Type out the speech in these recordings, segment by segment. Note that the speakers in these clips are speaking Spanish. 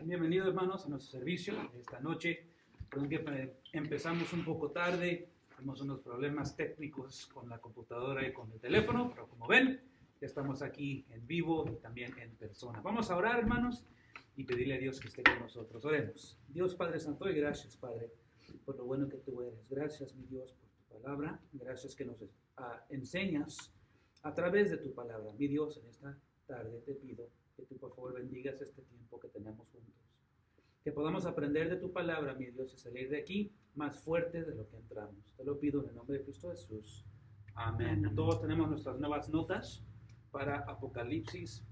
Bienvenidos hermanos a nuestro servicio esta noche. Perdón que empezamos un poco tarde, tenemos unos problemas técnicos con la computadora y con el teléfono, pero como ven, ya estamos aquí en vivo y también en persona. Vamos a orar, hermanos, y pedirle a Dios que esté con nosotros. Oremos. Dios Padre Santo, y gracias, Padre, por lo bueno que tú eres. Gracias, mi Dios, por tu palabra. Gracias que nos enseñas a través de tu palabra. Mi Dios, en esta tarde te pido que tú por favor bendigas este tiempo que tenemos juntos. Que podamos aprender de tu palabra, mi Dios, y salir de aquí más fuertes de lo que entramos. Te lo pido en el nombre de Cristo Jesús. Amén. Todos tenemos nuestras nuevas notas para Apocalipsis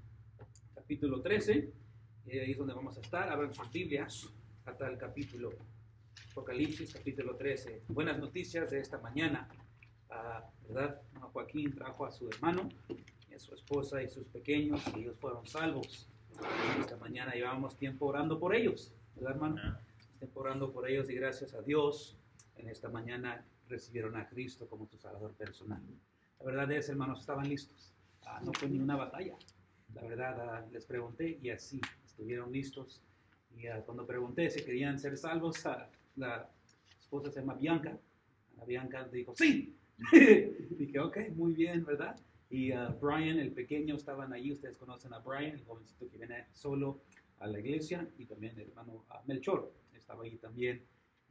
capítulo 13. Ahí es donde vamos a estar. Abran sus Biblias hasta el capítulo. Apocalipsis capítulo 13. Buenas noticias de esta mañana. ¿Verdad? Joaquín trajo a su hermano, a su esposa y sus pequeños, y ellos fueron salvos. Esta mañana llevábamos tiempo orando por ellos, ¿verdad, hermano? Tiempo orando por ellos y gracias a Dios, en esta mañana recibieron a Cristo como su Salvador personal. La verdad es, hermanos, estaban listos. No fue ni una batalla. La verdad, les pregunté y así estuvieron listos. Y cuando pregunté si querían ser salvos, la esposa se llama Bianca. La Bianca dijo, ¡sí! Dije, ok, muy bien, ¿verdad? Y Brian, el pequeño, estaban allí. Ustedes conocen a Brian, el jovencito que viene solo a la iglesia. Y también el hermano Melchor estaba allí también.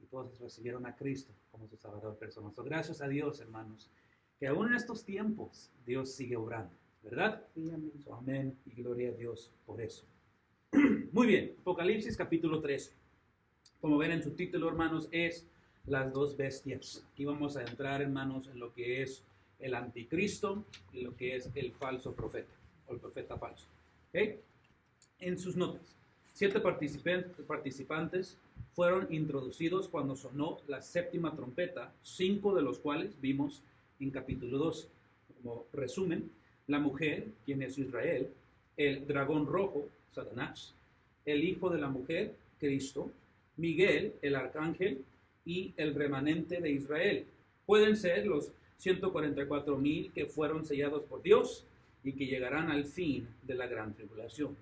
Y todos recibieron a Cristo como su Salvador personal. So, gracias a Dios, hermanos, que aún en estos tiempos Dios sigue obrando, ¿verdad? Sí, amén. So, amén y gloria a Dios por eso. Muy bien, Apocalipsis capítulo 13. Como ven en su título, hermanos, es las dos bestias. Aquí vamos a entrar, hermanos, en lo que es el anticristo y lo que es el falso profeta, o el profeta falso. ¿Okay? En sus notas, 7 participantes fueron introducidos cuando sonó la séptima trompeta, 5 de los cuales vimos en capítulo 2. Como resumen, la mujer, quien es Israel, el dragón rojo, Satanás, el hijo de la mujer, Cristo, Miguel, el arcángel, y el remanente de Israel. Pueden ser los 144,000 que fueron sellados por Dios y que llegarán al fin de la gran tribulación.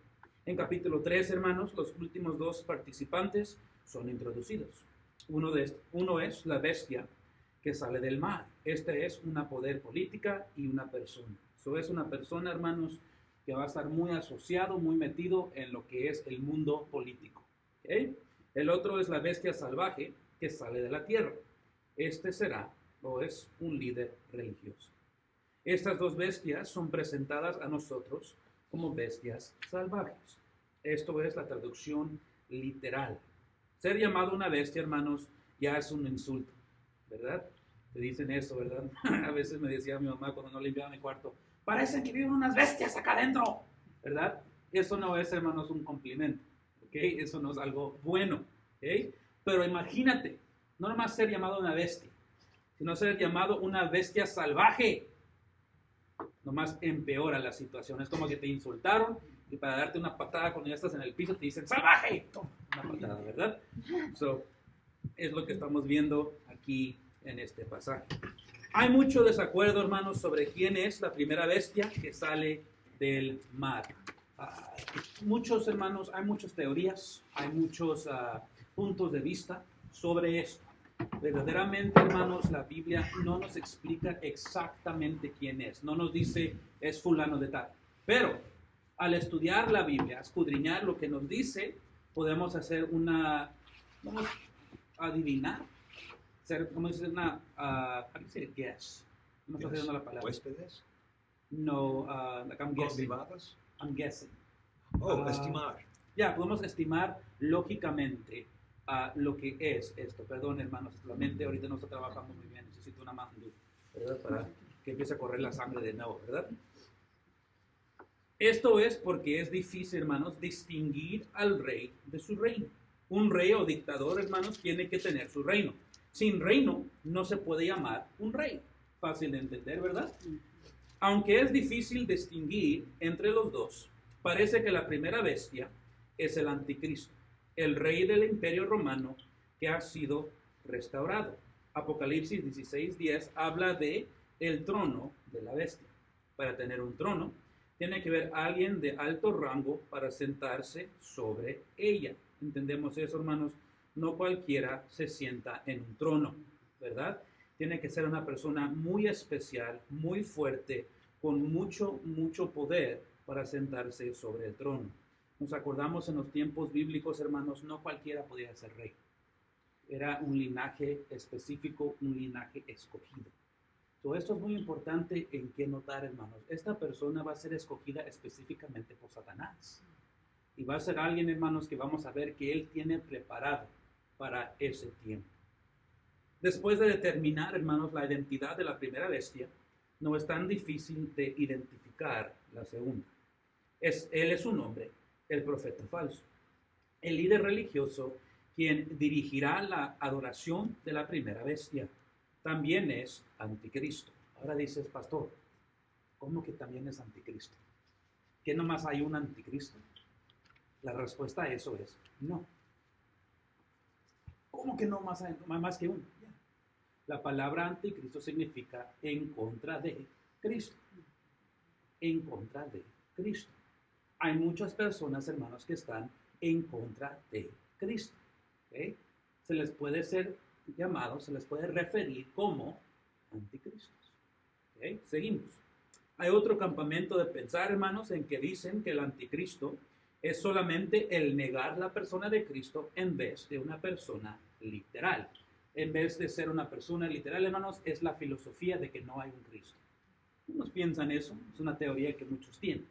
En capítulo 3, hermanos, los últimos 2 participantes son introducidos. Uno es la bestia que sale del mar. Este es una poder política y una persona. Eso es una persona, hermanos, que va a estar muy asociado, muy metido en lo que es el mundo político. ¿Okay? El otro es la bestia salvaje que sale de la tierra. Este será o es un líder religioso. Estas 2 bestias son presentadas a nosotros como bestias salvajes. Esto es la traducción literal. Ser llamado una bestia, hermanos, ya es un insulto, ¿verdad? Te dicen eso, ¿verdad? A veces me decía mi mamá cuando no limpiaba mi cuarto, parece que viven unas bestias acá adentro, ¿verdad? Eso no es, hermanos, un complemento, ¿ok? Eso no es algo bueno, ¿ok? Pero imagínate, no nomás ser llamado una bestia, sino ser llamado una bestia salvaje. Nomás empeora la situación. Es como que te insultaron y para darte una patada cuando ya estás en el piso te dicen ¡salvaje! Toma, una patada, ¿verdad? So, es lo que estamos viendo aquí en este pasaje. Hay mucho desacuerdo, hermanos, sobre quién es la primera bestia que sale del mar. Muchos, hermanos, hay muchas teorías, hay muchos puntos de vista sobre esto. Verdaderamente, hermanos, la Biblia no nos explica exactamente quién es. No nos dice es fulano de tal. Pero al estudiar la Biblia, escudriñar lo que nos dice, podemos hacer vamos a adivinar. ¿Cómo dice una, how do you say guess? No estoy haciendo la palabra. ¿Huéspedes? No, like I'm guessing. ¿Convivados? I'm guessing. Estimar. Ya, podemos estimar lógicamente lo que es esto. Perdón, hermanos, la mente ahorita no está trabajando muy bien. Necesito una mano, ¿verdad? Para que empiece a correr la sangre de nuevo, ¿verdad? Esto es porque es difícil, hermanos, distinguir al rey de su reino. Un rey o dictador, hermanos, tiene que tener su reino. Sin reino no se puede llamar un rey. Fácil de entender, ¿verdad? Aunque es difícil distinguir entre los dos, parece que la primera bestia es el anticristo, el rey del imperio romano que ha sido restaurado. Apocalipsis 16:10 habla de el trono de la bestia. Para tener un trono, tiene que haber alguien de alto rango para sentarse sobre ella. entendemos eso, hermanos, no cualquiera se sienta en un trono, ¿verdad? Tiene que ser una persona muy especial, muy fuerte, con mucho poder para sentarse sobre el trono. Nos acordamos en los tiempos bíblicos, hermanos, no cualquiera podía ser rey. Era un linaje específico, un linaje escogido. Todo esto es muy importante en qué notar, hermanos. Esta persona va a ser escogida específicamente por Satanás. Y va a ser alguien, hermanos, que vamos a ver que él tiene preparado para ese tiempo. Después de determinar, hermanos, la identidad de la primera bestia, no es tan difícil de identificar la segunda. Él es un hombre, el profeta falso, el líder religioso, quien dirigirá la adoración de la primera bestia. También es anticristo. Ahora dices, pastor, ¿cómo que también es anticristo? ¿Que nomás hay un anticristo? La respuesta a eso es no. ¿Cómo que no más que uno? La palabra anticristo significa en contra de Cristo. En contra de Cristo. Hay muchas personas, hermanos, que están en contra de Cristo. ¿Okay? Se les puede ser llamado, se les puede referir como anticristos. ¿Okay? Seguimos. Hay otro campamento de pensar, hermanos, en que dicen que el anticristo es solamente el negar la persona de Cristo en vez de una persona literal. En vez de ser una persona literal, hermanos, es la filosofía de que no hay un Cristo. Unos piensan eso, es una teoría que muchos tienen.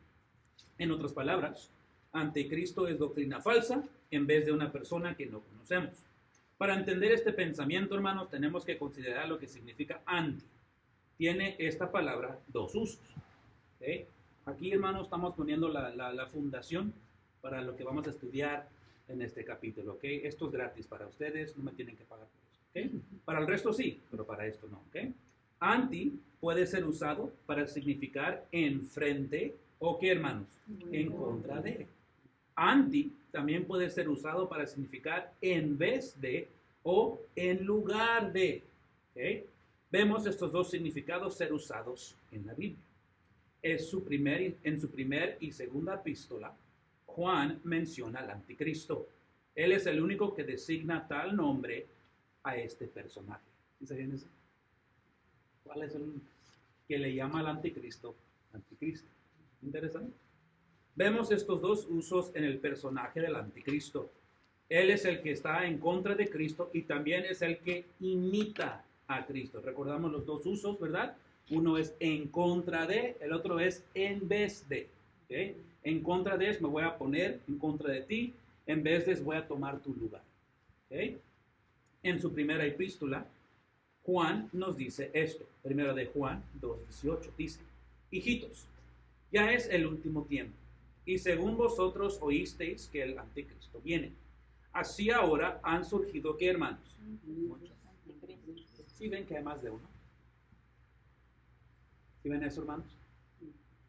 En otras palabras, anticristo es doctrina falsa en vez de una persona que no conocemos. Para entender este pensamiento, hermanos, tenemos que considerar lo que significa anti. Tiene esta palabra dos usos. ¿Okay? Aquí, hermanos, estamos poniendo la fundación para lo que vamos a estudiar en este capítulo. ¿Okay? Esto es gratis para ustedes, no me tienen que pagar por eso. ¿Okay? Para el resto sí, pero para esto no. ¿Okay? Anti puede ser usado para significar enfrente o ¿qué, hermanos? En contra de. Anti también puede ser usado para significar en vez de o en lugar de. ¿Okay? Vemos estos dos significados ser usados en la Biblia. En su primer y segunda epístola, Juan menciona al anticristo. Él es el único que designa tal nombre a este personaje. ¿Sí sabían eso? ¿Cuál es el que le llama al anticristo? Anticristo. Interesante. Vemos estos dos usos en el personaje del anticristo. Él es el que está en contra de Cristo y también es el que imita a Cristo. Recordamos los dos usos, ¿verdad? Uno es en contra de, el otro es en vez de. ¿Okay? En contra de es me voy a poner en contra de ti, en vez de es voy a tomar tu lugar. ¿Okay? En su primera epístola, Juan nos dice esto. Primero de Juan 2:18 dice, hijitos, ya es el último tiempo, y según vosotros oísteis que el anticristo viene. Así ahora han surgido, ¿qué, hermanos? Muchos. ¿Sí ven que hay más de uno? ¿Sí ven eso, hermanos?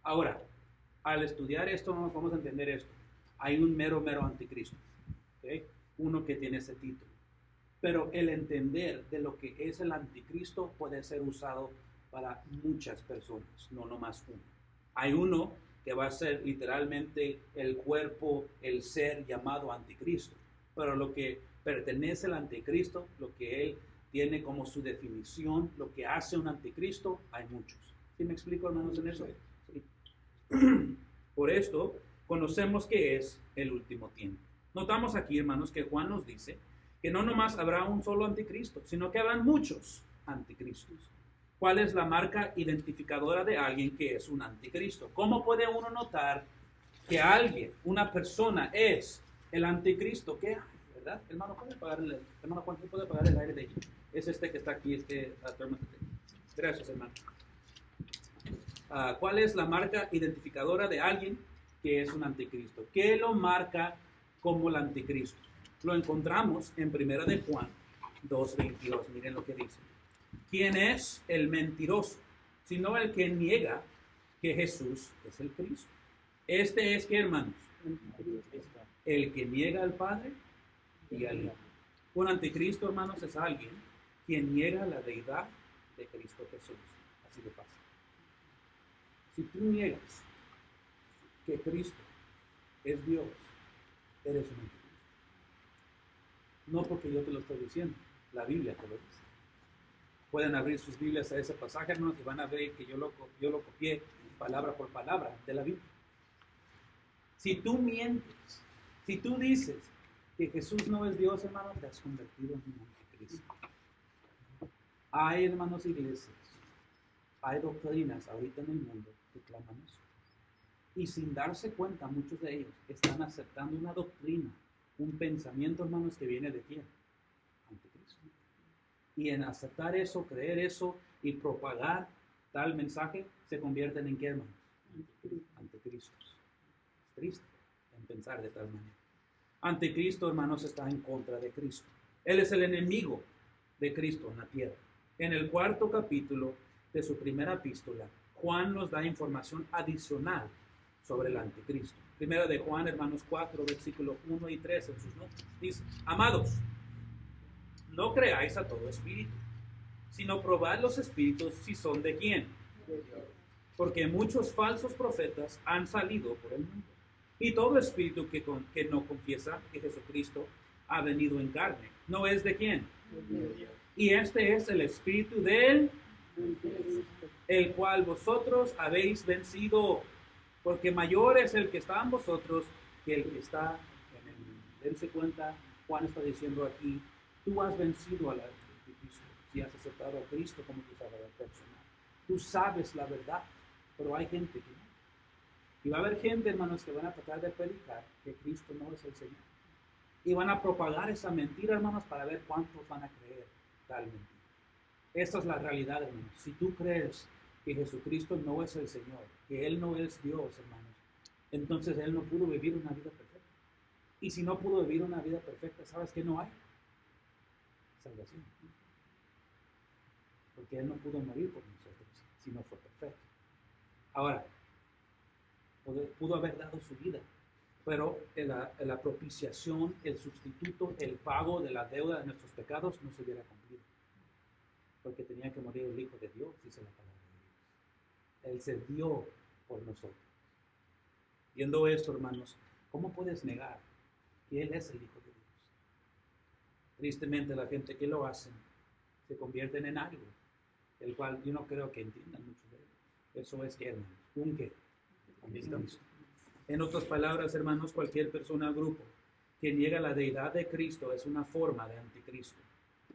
Ahora, al estudiar esto, nos vamos a entender esto. Hay un mero anticristo. ¿Okay? Uno que tiene ese título. Pero el entender de lo que es el anticristo puede ser usado para muchas personas, no nomás uno. Hay uno que va a ser literalmente el cuerpo, el ser llamado anticristo. Pero lo que pertenece al anticristo, lo que él tiene como su definición, lo que hace un anticristo, hay muchos. ¿Sí me explico, hermanos, en eso? Sí. Por esto, conocemos que es el último tiempo. Notamos aquí, hermanos, que Juan nos dice que no nomás habrá un solo anticristo, sino que habrán muchos anticristos. ¿Cuál es la marca identificadora de alguien que es un anticristo? ¿Cómo puede uno notar que alguien, una persona, es el anticristo? ¿Qué hay? ¿Verdad? Hermano, hermano Juan, ¿puede apagar el aire de aquí? Es este que está aquí, Gracias, hermano. ¿Cuál es la marca identificadora de alguien que es un anticristo? ¿Qué lo marca como el anticristo? Lo encontramos en 1 de Juan 2:22. Miren lo que dice. ¿Quién es el mentiroso? Sino el que niega que Jesús es el Cristo. Este es, ¿qué, hermanos? El que niega al Padre y al Hijo. Un anticristo, hermanos, es alguien quien niega la deidad de Cristo Jesús. Así de fácil. Si tú niegas que Cristo es Dios, eres un anticristo. No porque yo te lo estoy diciendo, la Biblia te lo dice. Pueden abrir sus Biblias a ese pasaje, hermanos, y van a ver que yo lo copié palabra por palabra de la Biblia. Si tú mientes, si tú dices que Jesús no es Dios, hermano, te has convertido en un anticristo. Hay, hermanos, iglesias, hay doctrinas ahorita en el mundo que claman eso. Y sin darse cuenta, muchos de ellos están aceptando una doctrina, un pensamiento, hermanos, que viene de quién? Anticristo. Y en aceptar eso, creer eso y propagar tal mensaje, se convierten en ¿qué, hermanos? Anticristos. Es triste en pensar de tal manera. Anticristo, hermanos, está en contra de Cristo. Él es el enemigo de Cristo en la tierra. En el 4º capítulo de su primera epístola, Juan nos da información adicional sobre el anticristo. Primera de Juan, hermanos, 4, versículos 1 y 3 en sus notas. Dice: amados, no creáis a todo espíritu, sino probad los espíritus si son de quién. Porque muchos falsos profetas han salido por el mundo. Y todo espíritu que no confiesa que Jesucristo ha venido en carne, ¿no es de quién? Y este es el espíritu del el cual vosotros habéis vencido, porque mayor es el que está en vosotros que el que está en el mundo. Dense cuenta, Juan está diciendo aquí, tú has vencido al anticristo si has aceptado a Cristo como tu salvador personal. Tú sabes la verdad, pero hay gente que no. Y va a haber gente, hermanos, que van a tratar de predicar que Cristo no es el Señor. Y van a propagar esa mentira, hermanos, para ver cuántos van a creer tal mentira. Esta es la realidad, hermanos. Si tú crees que Jesucristo no es el Señor, que Él no es Dios, hermanos, entonces Él no pudo vivir una vida perfecta. Y si no pudo vivir una vida perfecta, ¿sabes qué no hay? Salvación. Porque Él no pudo morir por nosotros si no fue perfecto. Ahora, pudo haber dado su vida, pero la propiciación, el sustituto, el pago de la deuda de nuestros pecados no se hubiera cumplido. Porque tenía que morir el Hijo de Dios, dice la palabra de Dios. Él se dio por nosotros. Viendo esto, hermanos, ¿cómo puedes negar que Él es el Hijo de Dios? Tristemente, la gente que lo hace se convierten en algo, el cual yo no creo que entiendan mucho de ellos. Eso es que, hermanos, ¿un qué? Anticristo. En otras palabras, hermanos, cualquier persona o grupo que niega la deidad de Cristo es una forma de anticristo.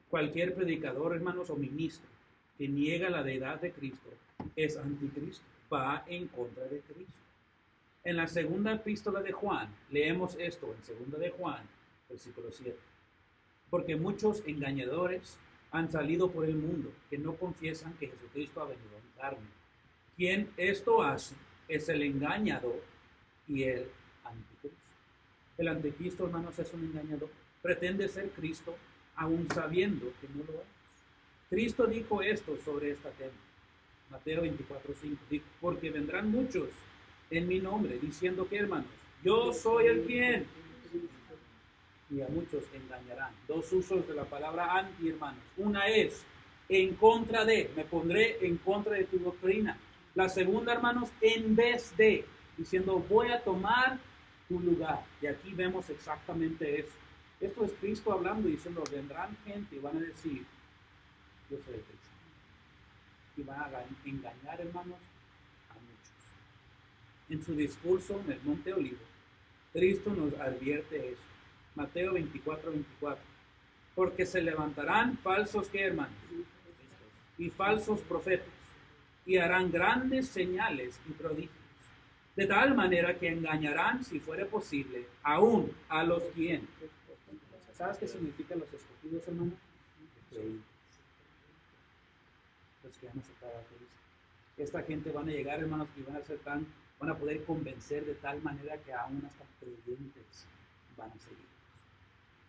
Cualquier predicador, hermanos, o ministro que niega la deidad de Cristo es anticristo, va en contra de Cristo. En la segunda epístola de Juan, leemos esto en segunda de Juan, versículo 7. Porque muchos engañadores han salido por el mundo que no confiesan que Jesucristo ha venido en carne. Quien esto hace es el engañador y el anticristo. El anticristo, hermanos, es un engañador. Pretende ser Cristo aún sabiendo que no lo es. Cristo dijo esto sobre este tema. Mateo 24:5 dijo: porque vendrán muchos en mi nombre diciendo que, hermanos, yo soy el quien. Y a muchos engañarán. Dos usos de la palabra anti, hermanos. Una es en contra de, me pondré en contra de tu doctrina. La segunda, hermanos, en vez de, diciendo voy a tomar tu lugar. Y aquí vemos exactamente eso. Esto es Cristo hablando y diciendo, vendrán gente y van a decir, yo soy el Cristo. Y van a engañar, hermanos, a muchos. En su discurso en el Monte Olivo, Cristo nos advierte eso. Mateo 24:24. Porque se levantarán falsos, ¿qué, hermanos? Y falsos profetas. Y harán grandes señales y prodigios. De tal manera que engañarán, si fuere posible, aún a los quien. ¿Sabes qué significa los escogidos, hermanos? Los que han aceptado a Cristo. Esta gente van a llegar, hermanos, y van a poder convencer de tal manera que aún hasta creyentes van a seguir,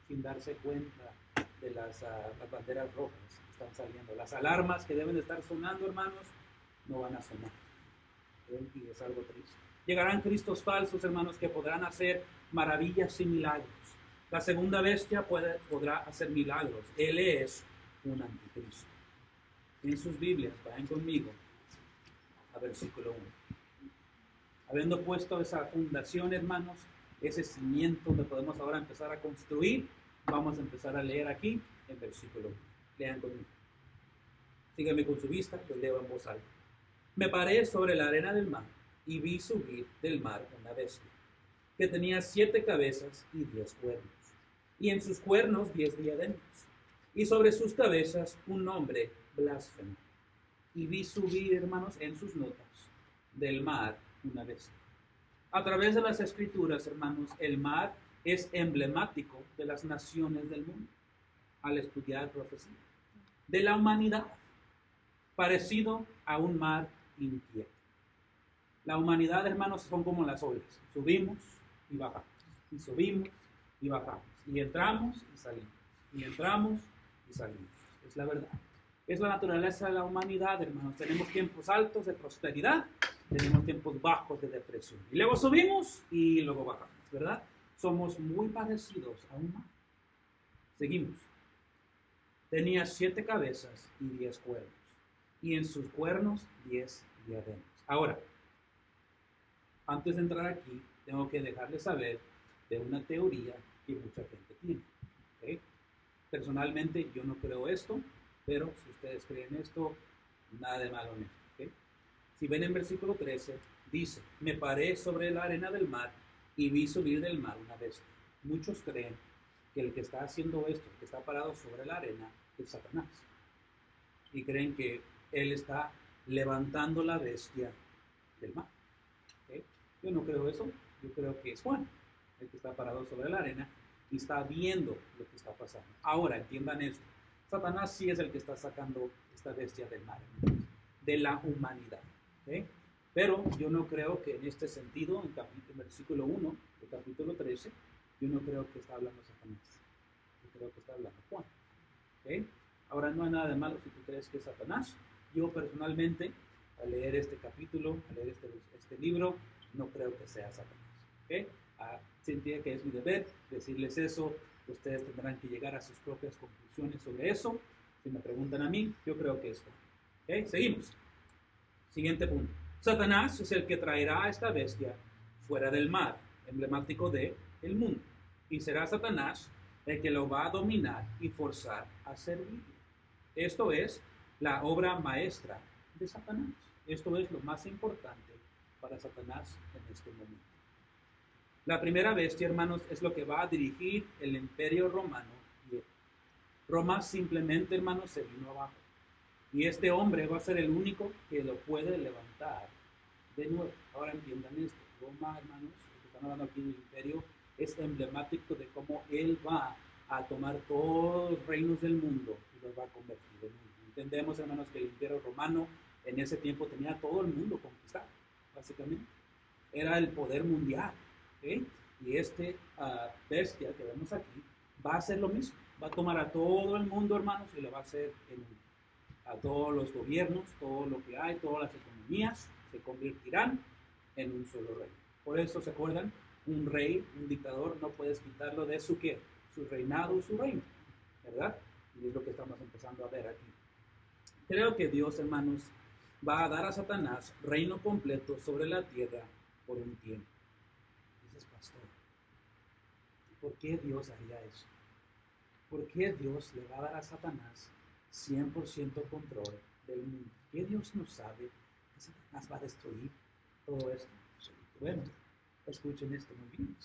sin darse cuenta de las banderas rojas que están saliendo. Las alarmas que deben de estar sonando, hermanos, no van a sonar. Y es algo triste. Llegarán cristos falsos, hermanos, que podrán hacer maravillas y milagros. La segunda bestia podrá hacer milagros. Él es un anticristo. En sus Biblias, vayan conmigo a versículo 1. Habiendo puesto esa fundación, hermanos, ese cimiento donde podemos ahora empezar a construir, Vamos a empezar a leer aquí en versículo 1. Lean conmigo. Sígueme con su vista, yo leo en voz alta. Me paré sobre la arena del mar y vi subir del mar una bestia, que tenía 7 cabezas y 10 cuernos, y en sus cuernos 10 diademas, y sobre sus cabezas un nombre blasfemo. Y vi subir, hermanos, en sus notas, del mar una bestia. A través de las escrituras, hermanos, el mar es emblemático de las naciones del mundo, al estudiar profecía, de la humanidad, parecido a un mar inquieto. La humanidad, hermanos, son como las olas. Subimos y bajamos, y subimos y bajamos, y entramos y salimos, y entramos y salimos. Es la verdad. Es la naturaleza de la humanidad, hermanos. Tenemos tiempos altos de prosperidad, tenemos tiempos bajos de depresión. Y luego subimos y luego bajamos, ¿verdad? Somos muy parecidos a un mar. Seguimos. Tenía 7 cabezas y 10 cuernos, y en sus cuernos 10 diademas. Ahora, antes de entrar aquí, tengo que dejarles saber de una teoría que mucha gente tiene. ¿Okay? Personalmente, yo no creo esto, pero si ustedes creen esto, nada de malo en esto. ¿Okay? Si ven en versículo 13, dice, me paré sobre la arena del mar y vi subir del mar una bestia. Muchos creen que el que está haciendo esto, el que está parado sobre la arena, es Satanás. Y creen que él está levantando la bestia del mar. ¿Okay? Yo no creo eso, yo creo que es Juan, el que está parado sobre la arena y está viendo lo que está pasando. Ahora, entiendan esto, Satanás sí es el que está sacando esta bestia del mar, de la humanidad. ¿Okay? Pero yo no creo que en este sentido, en versículo 1 del capítulo 13, yo no creo que está hablando Satanás. Yo creo que está hablando Juan. ¿Okay? Ahora, no hay nada de malo si tú crees que es Satanás. Yo personalmente, al leer este capítulo, al leer este libro, no creo que sea Satanás. ¿Okay? Sentía que es mi deber decirles eso. Ustedes tendrán que llegar a sus propias conclusiones sobre eso. Si me preguntan a mí, yo creo que es Juan. ¿Okay? Seguimos. Siguiente punto. Satanás es el que traerá a esta bestia fuera del mar, emblemático de el mundo. Y será Satanás el que lo va a dominar y forzar a servir. Esto es la obra maestra de Satanás. Esto es lo más importante para Satanás en este momento. La primera bestia, hermanos, es lo que va a dirigir el imperio romano. Roma simplemente, hermanos, se vino abajo. Y este hombre va a ser el único que lo puede levantar de nuevo. Ahora entiendan esto. Roma, hermanos, lo que están hablando aquí del imperio, es emblemático de cómo él va a tomar todos los reinos del mundo y los va a convertir en uno. Entendemos, hermanos, que el imperio romano en ese tiempo tenía todo el mundo conquistado, básicamente. Era el poder mundial. ¿Okay? Y bestia que vemos aquí va a hacer lo mismo. Va a tomar a todo el mundo, hermanos, y lo va a hacer en uno. A todos los gobiernos, todo lo que hay, todas las economías se convertirán en un solo reino. Por eso, ¿se acuerdan? Un rey, un dictador, no puedes quitarlo de su ¿qué? Su reinado y su reino, ¿verdad? Y es lo que estamos empezando a ver aquí. Creo que Dios, hermanos, va a dar a Satanás reino completo sobre la tierra por un tiempo. Dices, pastor, ¿por qué Dios haría eso? ¿Por qué Dios le va a dar a Satanás 100% control del mundo? ¿Qué Dios no sabe que Satanás va a destruir todo esto? Bueno, escuchen esto muy bien.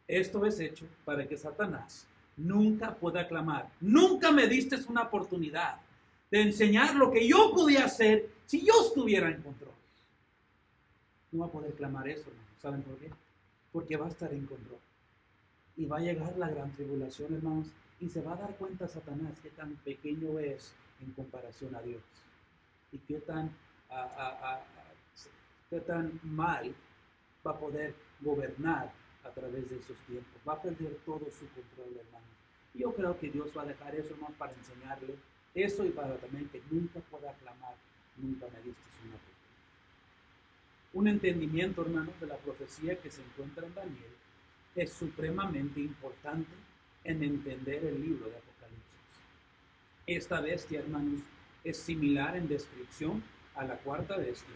Esto es hecho para que Satanás nunca pueda clamar. Nunca me diste una oportunidad de enseñar lo que yo podía hacer si yo estuviera en control. No va a poder clamar eso, hermano. ¿Saben por qué? Porque va a estar en control. Y va a llegar la gran tribulación, hermanos, y se va a dar cuenta Satanás qué tan pequeño es en comparación a Dios. Y qué tan mal va a poder gobernar a través de esos tiempos. Va a perder todo su control, hermanos. Y yo creo que Dios va a dejar eso, hermanos, para enseñarle eso y para también que nunca pueda clamar, nunca me diste una oportunidad. Un entendimiento, hermanos, de la profecía que se encuentra en Daniel es supremamente importante en entender el libro de Apocalipsis. Esta bestia, hermanos, es similar en descripción a la cuarta bestia.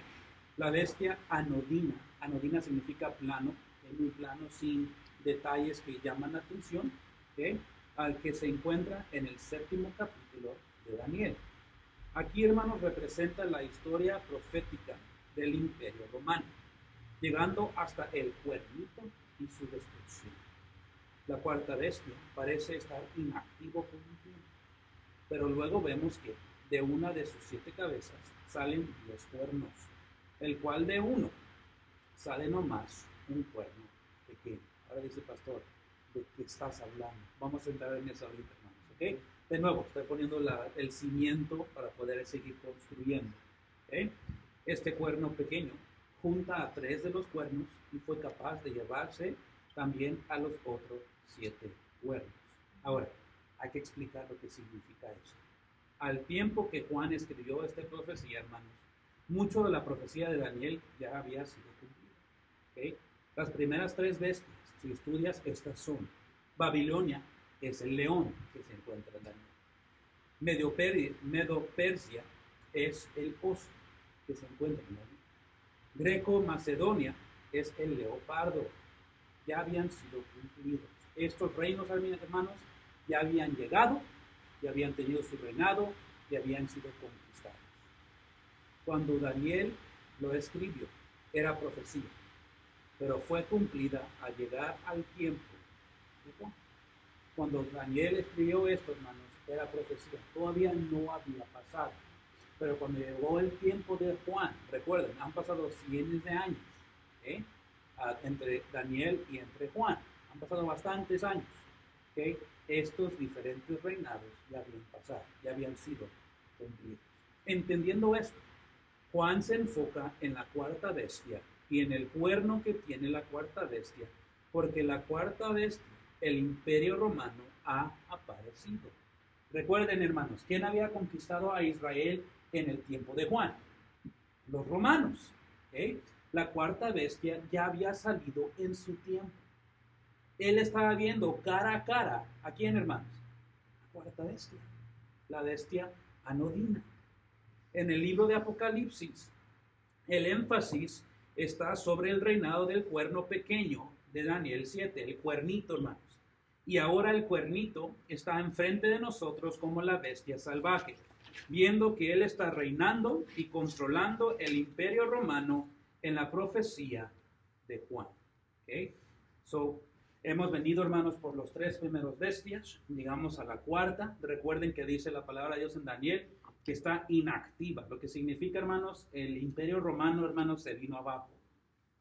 La bestia anodina. Anodina significa plano, es muy plano, sin detalles que llaman la atención. ¿Okay? al que se encuentra en el 7º capítulo de Daniel. Aquí, hermanos, representa la historia profética del Imperio Romano, llegando hasta el cuernito y su destrucción. La cuarta bestia parece estar inactivo por un tiempo, pero luego vemos que de una de sus 7 cabezas salen 10 cuernos, el cual de uno sale nomás un cuerno pequeño. Ahora dice, pastor, ¿de qué estás hablando? Vamos a entrar en eso ahorita, hermanos, ¿ok? De nuevo, estoy poniendo el cimiento para poder seguir construyendo, ¿ok? Este cuerno pequeño junta a 3 de los cuernos y fue capaz de llevarse también a los otros 7 cuernos. Ahora, hay que explicar lo que significa eso. Al tiempo que Juan escribió esta profecía, hermanos, mucho de la profecía de Daniel ya había sido cumplida, ¿ok? Las primeras 3 bestias, si estudias, estas son: Babilonia es el león que se encuentra en Daniel. Medo-Persia es el oso que se encuentra en Daniel. Greco-Macedonia es el leopardo. Ya habían sido cumplidos. Estos reinos, hermanos, ya habían llegado, ya habían tenido su reinado, ya habían sido conquistados. Cuando Daniel lo escribió, era profecía, pero fue cumplida al llegar al tiempo de Juan. Cuando Daniel escribió esto, hermanos, era profecía, todavía no había pasado. Pero cuando llegó el tiempo de Juan, recuerden, han pasado cientos de años, entre Daniel y entre Juan. Han pasado bastantes años. Estos diferentes reinados ya habían pasado, ya habían sido cumplidos. Entendiendo esto, Juan se enfoca en la cuarta bestia y en el cuerno que tiene la cuarta bestia, porque la cuarta bestia, el Imperio Romano, ha aparecido. Recuerden, hermanos, ¿quién había conquistado a Israel en el tiempo de Juan? Los romanos. La cuarta bestia ya había salido en su tiempo. Él estaba viendo cara a cara, ¿a quién, hermanos? La cuarta bestia, la bestia anodina. En el libro de Apocalipsis, el énfasis está sobre el reinado del cuerno pequeño de Daniel 7, el cuernito, hermanos. Y ahora el cuernito está enfrente de nosotros como la bestia salvaje, viendo que él está reinando y controlando el Imperio Romano en la profecía de Juan. Hemos venido, hermanos, por los 3 primeros bestias, llegamos a la cuarta. Recuerden que dice la palabra de Dios en Daniel que está inactiva, lo que significa, hermanos, el Imperio Romano, hermanos, se vino abajo,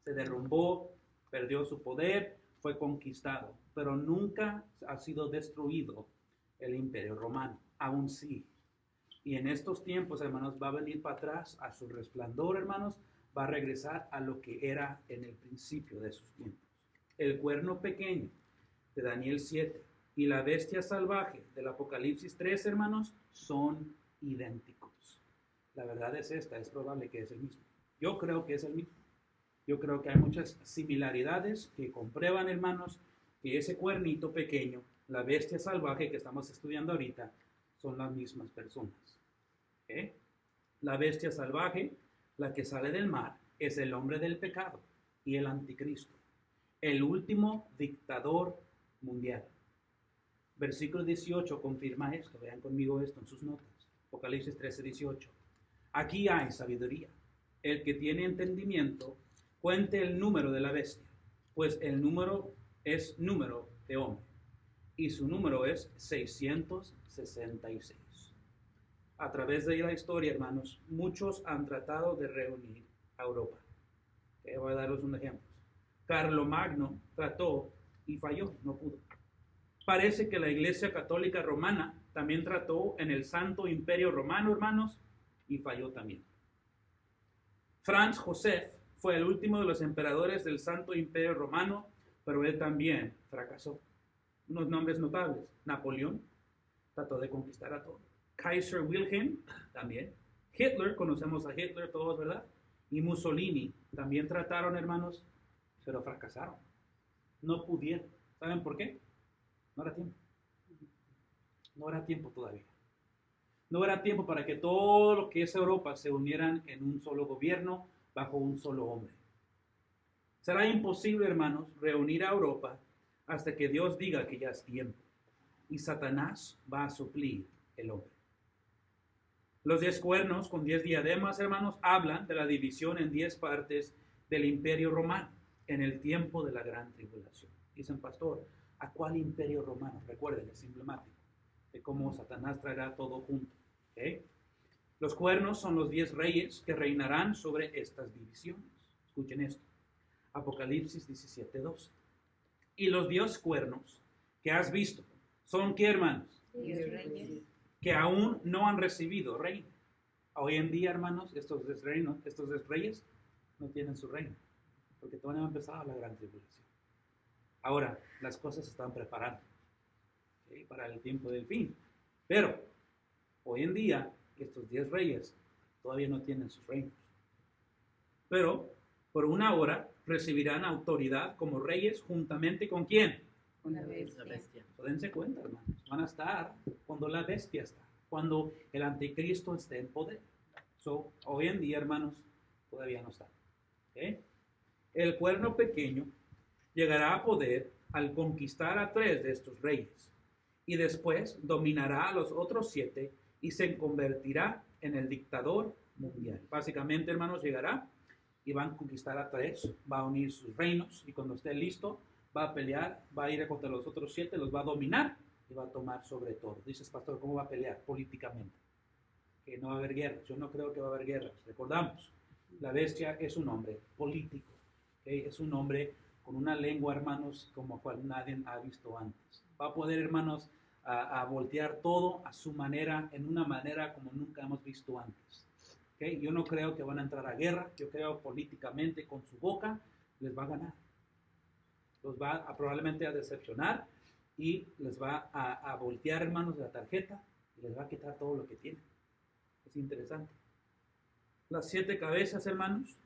se derrumbó, perdió su poder, fue conquistado, pero nunca ha sido destruido el Imperio Romano, aún sí. Y en estos tiempos, hermanos, va a venir para atrás a su resplandor, hermanos, va a regresar a lo que era en el principio de sus tiempos. El cuerno pequeño de Daniel 7 y la bestia salvaje del Apocalipsis 3, hermanos, son idénticos. La verdad es esta, es probable que es el mismo. Yo creo que es el mismo. Yo creo que hay muchas similaridades que comprueban, hermanos, que ese cuernito pequeño, la bestia salvaje que estamos estudiando ahorita, son las mismas personas. La bestia salvaje, la que sale del mar, es el hombre del pecado y el anticristo, el último dictador mundial. Versículo 18 confirma esto. Vean conmigo esto en sus notas. Apocalipsis 13:18. Aquí hay sabiduría. El que tiene entendimiento, cuente el número de la bestia, pues el número es número de hombre, y su número es 666. A través de la historia, hermanos, muchos han tratado de reunir a Europa. Voy a daros un ejemplo. Carlomagno trató y falló, no pudo. Parece que la Iglesia Católica Romana también trató en el Santo Imperio Romano, hermanos, y falló también. Franz Joseph fue el último de los emperadores del Santo Imperio Romano, pero él también fracasó. Unos nombres notables: Napoleón trató de conquistar a todos. Kaiser Wilhelm también. Hitler, conocemos a Hitler todos, ¿verdad? Y Mussolini también trataron, hermanos, pero fracasaron. No pudieron. ¿Saben por qué? No era tiempo. No era tiempo todavía. No era tiempo para que todo lo que es Europa se unieran en un solo gobierno, bajo un solo hombre. Será imposible, hermanos, reunir a Europa hasta que Dios diga que ya es tiempo. y Satanás va a suplir el hombre. Los 10 cuernos con 10 diademas, hermanos, hablan de la división en 10 partes del imperio romano en el tiempo de la gran tribulación. Dicen, pastor, ¿a cuál imperio romano? Recuerden, es emblemático de cómo Satanás traerá todo junto. ¿Okay? Los cuernos son los 10 reyes que reinarán sobre estas divisiones. Escuchen esto. Apocalipsis 17:12. Y los 10 cuernos que has visto son, ¿qué, hermanos? 10 reyes. Que aún no han recibido reino. Hoy en día, hermanos, estos 10 reyes no tienen su reino, porque todavía no ha empezado la gran tribulación. Ahora, las cosas se están preparando, ¿sí?, para el tiempo del fin. Pero, hoy en día, estos 10 reyes todavía no tienen sus reinos. Pero, por una hora, recibirán autoridad como reyes juntamente con ¿quién? Una bestia. Dense cuenta, hermanos. Van a estar cuando la bestia está, cuando el anticristo esté en poder. Hoy en día, hermanos, todavía no está. ¿Okay? El cuerno pequeño llegará a poder al conquistar a 3 de estos reyes y después dominará a los otros 7 y se convertirá en el dictador mundial. Básicamente, hermanos, llegará y van a conquistar a 3, va a unir sus reinos y cuando esté listo va a pelear, va a ir contra los otros 7, los va a dominar y va a tomar sobre todo. Dices, pastor, ¿cómo va a pelear? Políticamente. Que no va a haber guerras. Yo no creo que va a haber guerras. Recordamos, la bestia es un hombre político. ¿Okay? Es un hombre con una lengua, hermanos, como cual nadie ha visto antes. Va a poder, hermanos, a voltear todo a su manera, en una manera como nunca hemos visto antes. ¿Okay? Yo no creo que van a entrar a guerra. Yo creo políticamente con su boca les va a ganar. Los va a probablemente a decepcionar y les va a voltear, hermanos, la tarjeta y les va a quitar todo lo que tienen. Es interesante. Las 7 cabezas, hermanos,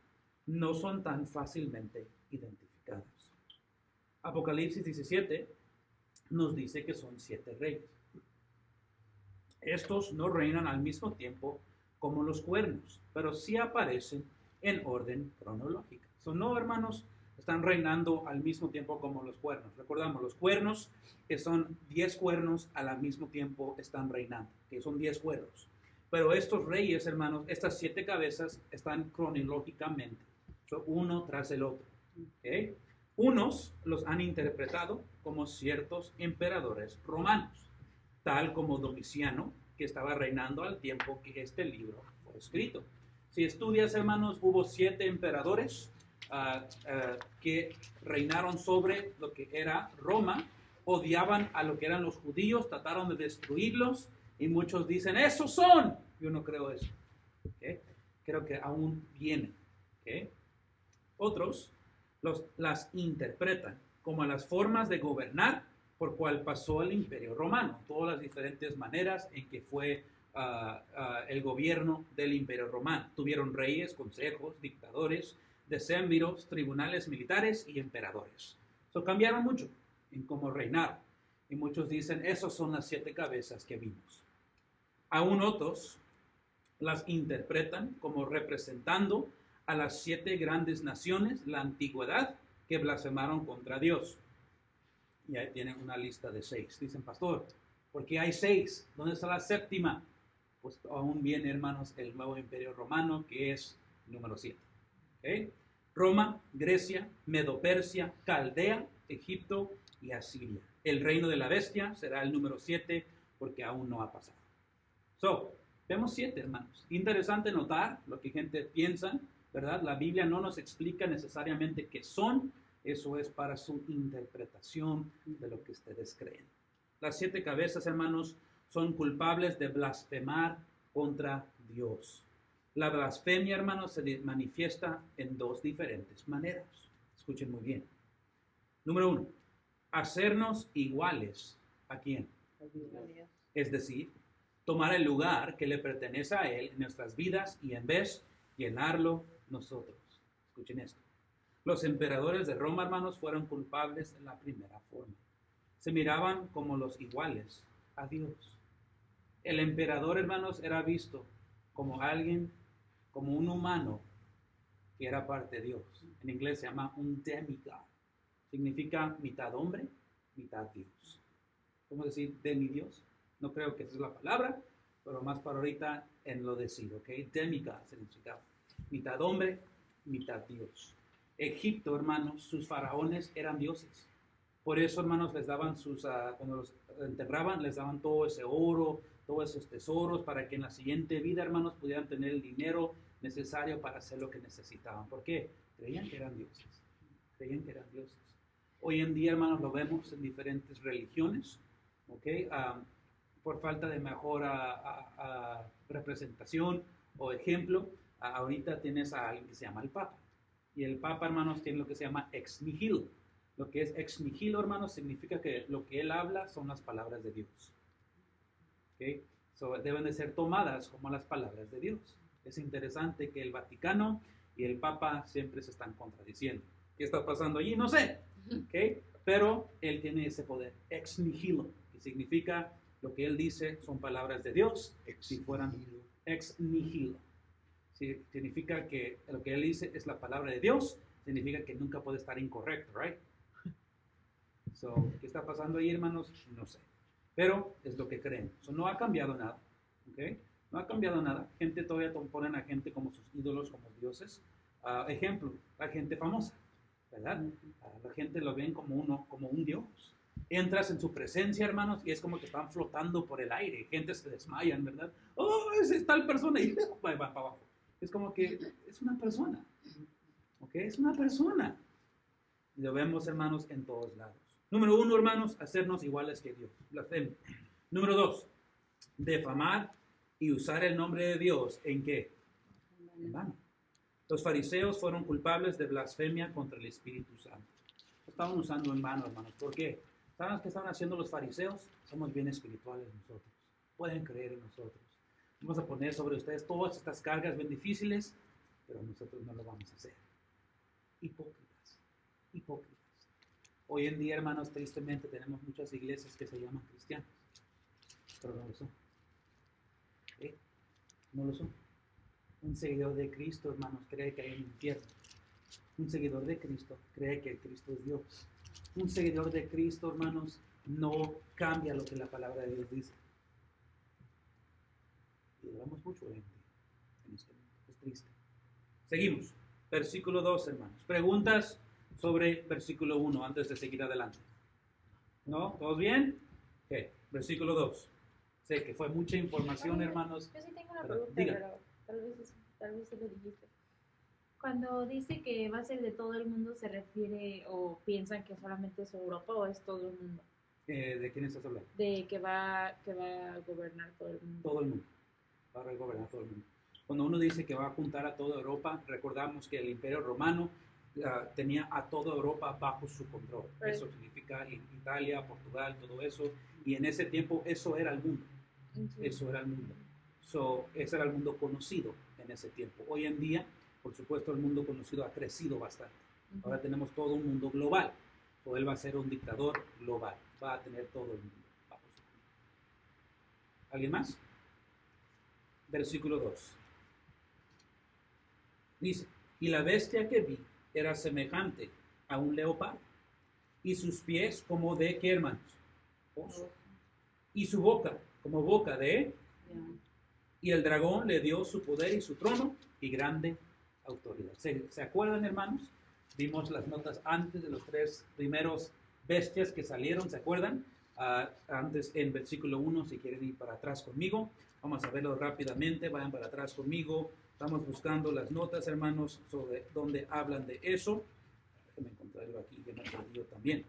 no son tan fácilmente identificadas. Apocalipsis 17 nos dice que son 7 reyes. Estos no reinan al mismo tiempo como los cuernos, pero sí aparecen en orden cronológica. No, hermanos, están reinando al mismo tiempo como los cuernos. Recordamos, los cuernos, que son 10 cuernos, al mismo tiempo están reinando, que son 10 cuernos. Pero estos reyes, hermanos, estas 7 cabezas están cronológicamente, uno tras el otro. ¿Okay? Unos los han interpretado como ciertos emperadores romanos, tal como Domiciano, que estaba reinando al tiempo que este libro fue escrito. Si estudias, hermanos, hubo 7 emperadores que reinaron sobre lo que era Roma, odiaban a lo que eran los judíos, trataron de destruirlos, y muchos dicen, ¡esos son! Yo no creo eso. ¿Okay? Creo que aún vienen. ¿Okay? Otros las interpretan como las formas de gobernar por cual pasó el Imperio Romano, todas las diferentes maneras en que fue el gobierno del Imperio Romano. Tuvieron reyes, consejos, dictadores, decémviros, tribunales militares y emperadores. Cambiaron mucho en cómo reinaron. Y muchos dicen, esos son las 7 cabezas que vimos. Aún otros las interpretan como representando a las 7 grandes naciones, la antigüedad, que blasfemaron contra Dios. Y ahí tienen una lista de 6. Dicen, pastor, ¿por qué hay 6? ¿Dónde está la 7ª? Pues aún viene, hermanos, el nuevo imperio romano, que es el número 7. ¿Okay? Roma, Grecia, Medo-Persia, Caldea, Egipto y Asiria. El reino de la bestia será el número 7 porque aún no ha pasado. Vemos 7, hermanos. Interesante notar lo que gente piensa, ¿verdad? La Biblia no nos explica necesariamente qué son. Eso es para su interpretación de lo que ustedes creen. Las 7 cabezas, hermanos, son culpables de blasfemar contra Dios. La blasfemia, hermanos, se manifiesta en 2 diferentes maneras. Escuchen muy bien. Número 1, hacernos iguales ¿a quién? A Dios. Es decir, tomar el lugar que le pertenece a Él en nuestras vidas y en vez llenarlo nosotros. Escuchen esto. Los emperadores de Roma, hermanos, fueron culpables en la primera forma. Se miraban como los iguales a Dios. El emperador, hermanos, era visto como alguien, como un humano que era parte de Dios. En inglés se llama un demigod. Significa mitad hombre, mitad Dios. ¿cómo decir? De mi Dios. No creo que esa es la palabra, pero más para ahorita en lo decir, ¿ok? Demigod significa mitad hombre, mitad Dios. Egipto, hermanos, sus faraones eran dioses. Por eso, hermanos, les daban cuando los enterraban, les daban todo ese oro, todos esos tesoros, para que en la siguiente vida, hermanos, pudieran tener el dinero necesario para hacer lo que necesitaban. ¿Por qué? Creían que eran dioses. Creían que eran dioses. Hoy en día, hermanos, lo vemos en diferentes religiones, ¿ok? Por falta de mejor representación o ejemplo, ahorita tienes a alguien que se llama el Papa. Y el Papa, hermanos, tiene lo que se llama ex nihilo. Lo que es ex nihilo, hermanos, significa que lo que él habla son las palabras de Dios. ¿Okay? So, deben de ser tomadas como las palabras de Dios. Es interesante que el Vaticano y el Papa siempre se están contradiciendo. ¿Qué está pasando allí? No sé. ¿Okay? Pero él tiene ese poder, ex nihilo, que significa lo que él dice son palabras de Dios. Si fueran ex nihilo. Significa que lo que él dice es la palabra de Dios, significa que nunca puede estar incorrecto, right? So, ¿qué está pasando ahí, hermanos? No sé. Pero es lo que creen. So, no ha cambiado nada, ¿ok? No ha cambiado nada. Gente todavía ponen a gente como sus ídolos, como dioses. Ejemplo, la gente famosa, ¿verdad? La gente lo ven como un dios. Entras en su presencia, hermanos, y es como que están flotando por el aire. Gente se desmayan, ¿verdad? Oh, es tal persona y va para abajo. Es como que es una persona. ¿Ok? Es una persona. Lo vemos, hermanos, en todos lados. Número 1, hermanos, hacernos iguales que Dios. Blasfemia. Número 2, defamar y usar el nombre de Dios. ¿En qué? En vano. Los fariseos fueron culpables de blasfemia contra el Espíritu Santo. Lo estaban usando en vano, hermanos. ¿Por qué? ¿Saben qué estaban haciendo los fariseos? Somos bien espirituales nosotros. Pueden creer en nosotros. Vamos a poner sobre ustedes todas estas cargas bien difíciles, pero nosotros no lo vamos a hacer. Hipócritas. Hipócritas. Hoy en día, hermanos, tristemente tenemos muchas iglesias que se llaman cristianas, pero no lo son. ¿Eh? No lo son. Un seguidor de Cristo, hermanos, cree que hay un infierno. Un seguidor de Cristo cree que Cristo es Dios. Un seguidor de Cristo, hermanos, no cambia lo que la palabra de Dios dice. Y lo vemos mucho hoy en día. En este mundo. Es triste. Seguimos. Versículo 2, hermanos. Preguntas sobre versículo 1 antes de seguir adelante. ¿No? ¿Todos bien? Ok. Versículo 2. Sé que fue mucha información, hermanos. Yo sí tengo una Pero, pregunta, diga. pero tal vez se lo dijiste. Cuando dice que va a ser de todo el mundo, ¿se refiere o piensan que solamente es Europa o es todo el mundo? ¿De quién estás hablando? De que va a gobernar todo el mundo. Todo el mundo. Va a gobernar todo el mundo. Cuando uno dice que va a juntar a toda Europa, recordamos que el Imperio Romano tenía a toda Europa bajo su control. Right. Eso significa Italia, Portugal, todo eso. Y en ese tiempo eso era el mundo. Sí. Eso era el mundo. Ese era el mundo conocido en ese tiempo. Hoy en día, por supuesto, el mundo conocido ha crecido bastante. Ahora tenemos todo un mundo global. Él va a ser un dictador global. Va a tener todo el mundo bajo su control. ¿Alguien más? Versículo 2. Dice, y la bestia que vi era semejante a un leopardo, y sus pies como de, ¿qué, hermanos? Oso. Y su boca como boca de, y el dragón le dio su poder y su trono y grande autoridad. ¿Se acuerdan, hermanos? Vimos las notas antes de los 3 primeros bestias que salieron, ¿se acuerdan? Antes en versículo 1, si quieren ir para atrás conmigo, vamos a verlo rápidamente, vayan para atrás conmigo. Estamos buscando las notas, hermanos, sobre dónde hablan de eso. Déjenme encontrarlo aquí, que me he perdido también.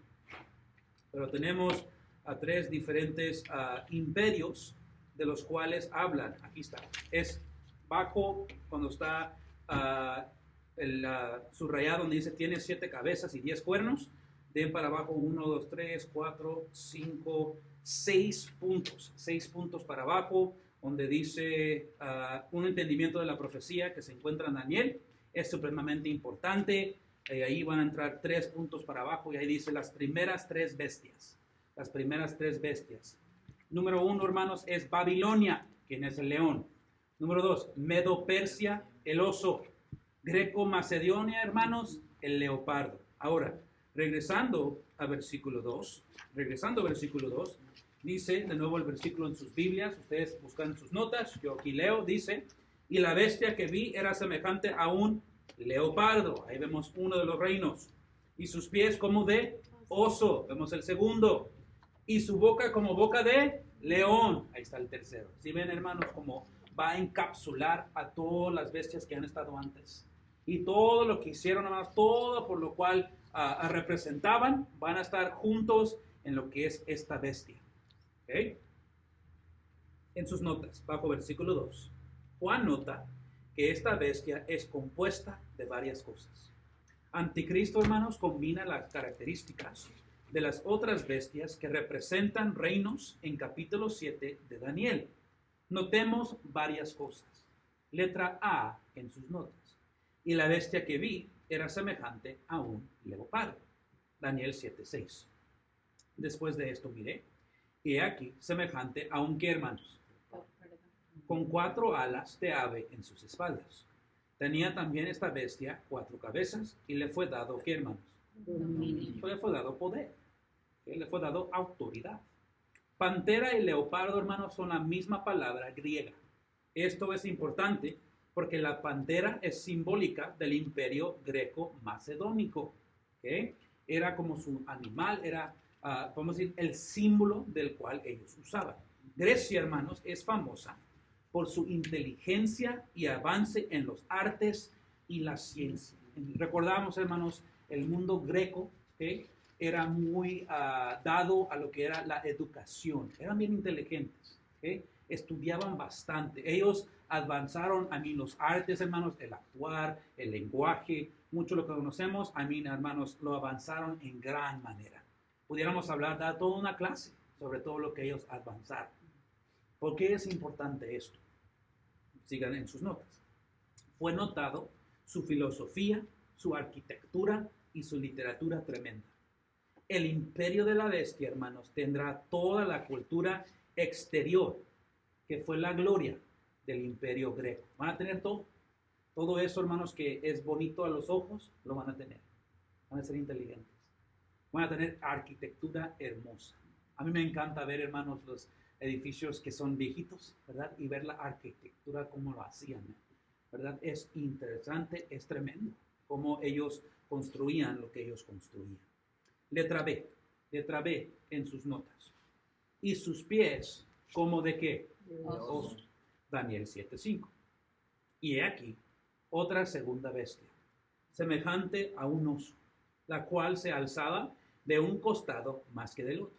Pero tenemos a 3 diferentes imperios de los cuales hablan. Aquí está. Es bajo, cuando está subrayado, donde dice tiene 7 cabezas y 10 cuernos. De para abajo 1, 2, 3, 4, 5, 6 puntos. 6 puntos para abajo, donde dice un entendimiento de la profecía que se encuentra en Daniel. Es supremamente importante. Ahí van a entrar 3 puntos para abajo y ahí dice las primeras 3 bestias. Las primeras 3 bestias. Número 1, hermanos, es Babilonia, quien es el león. Número 2, Medo-Persia, el oso. Greco-Macedonia, hermanos, el leopardo. Ahora, regresando a versículo 2. Regresando a versículo 2, dice de nuevo el versículo en sus Biblias, ustedes buscan sus notas, yo aquí leo, dice, y la bestia que vi era semejante a un leopardo, ahí vemos uno de los reinos, y sus pies como de oso, vemos el segundo, y su boca como boca de león, ahí está el tercero. Si ven, hermanos, como va a encapsular a todas las bestias que han estado antes, y todo lo que hicieron, hermanos, todo por lo cual representaban, van a estar juntos en lo que es esta bestia. ¿Okay? En sus notas, bajo versículo 2, Juan nota que esta bestia es compuesta de varias cosas. Anticristo, hermanos, combina las características de las otras bestias que representan reinos en capítulo 7 de Daniel. Notemos varias cosas. Letra A en sus notas. Y la bestia que vi era semejante a un leopardo. Daniel 7:6. Después de esto miré, y aquí semejante a un, ¿qué, hermanos? Con 4 alas de ave en sus espaldas. Tenía también esta bestia 4 cabezas y le fue dado, ¿qué, hermanos? Dominio. Le fue dado poder, le fue dado autoridad. Pantera y leopardo, hermanos, son la misma palabra griega. Esto es importante porque la pantera es simbólica del imperio greco-macedónico. ¿Okay? Era como su animal, era, podemos decir, el símbolo del cual ellos usaban. Grecia, hermanos, es famosa por su inteligencia y avance en los artes y la ciencia. Recordamos, hermanos, el mundo greco, ¿okay? Era muy dado a lo que era la educación. Eran bien inteligentes, ¿okay? Estudiaban bastante. Ellos avanzaron los artes, hermanos, el actuar, el lenguaje, mucho lo que conocemos, hermanos, lo avanzaron en gran manera. Pudiéramos dar toda una clase sobre todo lo que ellos avanzaron. ¿Por qué es importante esto? Sigan en sus notas. Fue notado su filosofía, su arquitectura y su literatura tremenda. El imperio de la bestia, hermanos, tendrá toda la cultura exterior, que fue la gloria del imperio greco. Van a tener todo. Todo eso, hermanos, que es bonito a los ojos, lo van a tener. Van a ser inteligentes. Van a tener arquitectura hermosa. A mí me encanta ver, hermanos, los edificios que son viejitos, ¿verdad? Y ver la arquitectura, cómo lo hacían, ¿verdad? Es interesante, es tremendo, cómo ellos construían lo que ellos construían. Letra B en sus notas. Y sus pies, ¿como de qué? Oso. Daniel 7:5. Y he aquí otra segunda bestia, semejante a un oso, la cual se alzaba de un costado más que del otro,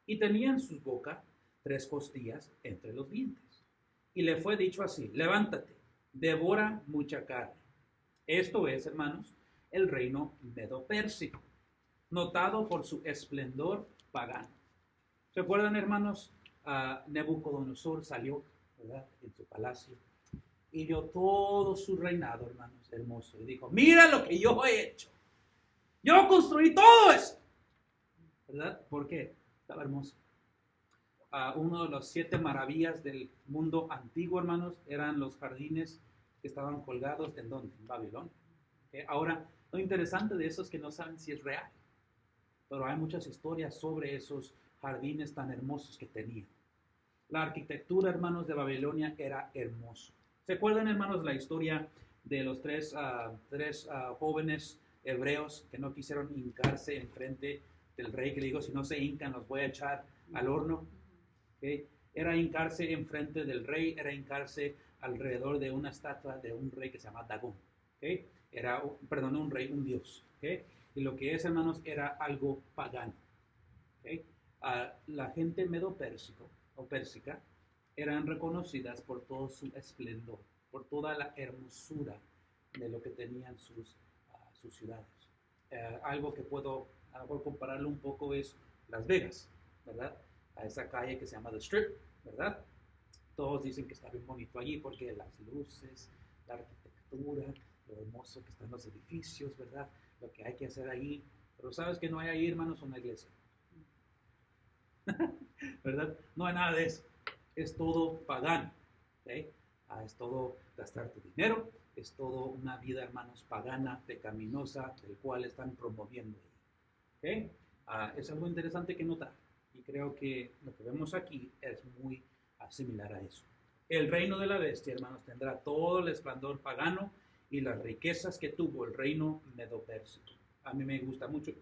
y tenía en su boca 3 costillas entre los dientes. Y le fue dicho así: levántate, devora mucha carne. Esto es, hermanos, el reino medo-pérsico, notado por su esplendor pagano. ¿Se acuerdan, hermanos? Nabucodonosor salió, ¿verdad?, en su palacio y vio todo su reinado, hermanos, hermoso, y dijo: mira lo que yo he hecho. Yo construí todo esto, ¿verdad? ¿Por qué? Estaba hermoso. Uno de las 7 maravillas del mundo antiguo, hermanos, eran los jardines que estaban colgados en ¿dónde? En Babilonia. Ahora, lo interesante de eso es que no saben si es real, pero hay muchas historias sobre esos jardines tan hermosos que tenían. La arquitectura, hermanos, de Babilonia era hermoso. ¿Se acuerdan, hermanos, la historia de los tres jóvenes hebreos que no quisieron hincarse enfrente del rey, que le dijo: si no se hincan, los voy a echar al horno? ¿Okay? Era hincarse enfrente del rey, era hincarse alrededor de una estatua de un rey que se llama Dagón. ¿Okay? Era, perdón, un rey, un dios. ¿Okay? Y lo que es, hermanos, era algo pagano. ¿Okay? La gente medo-pérsico o pérsica eran reconocidas por todo su esplendor, por toda la hermosura de lo que tenían sus ciudades. Algo que puedo compararlo un poco es Las Vegas, ¿verdad? A esa calle que se llama The Strip, ¿verdad? Todos dicen que está bien bonito allí porque las luces, la arquitectura, lo hermoso que están los edificios, ¿verdad? Lo que hay que hacer allí. Pero ¿sabes que no hay ahí, hermanos? Una iglesia. ¿Verdad? No hay nada de eso. Es todo pagano. ¿Okay? Es todo gastar tu dinero. Es todo una vida, hermanos, pagana, pecaminosa, del cual están promoviendo. ¿Okay? Es algo interesante que notar. Y creo que lo que vemos aquí es muy similar a eso. El reino de la bestia, hermanos, tendrá todo el esplendor pagano y las riquezas que tuvo el reino medo-pérsico. A mí me gusta mucho,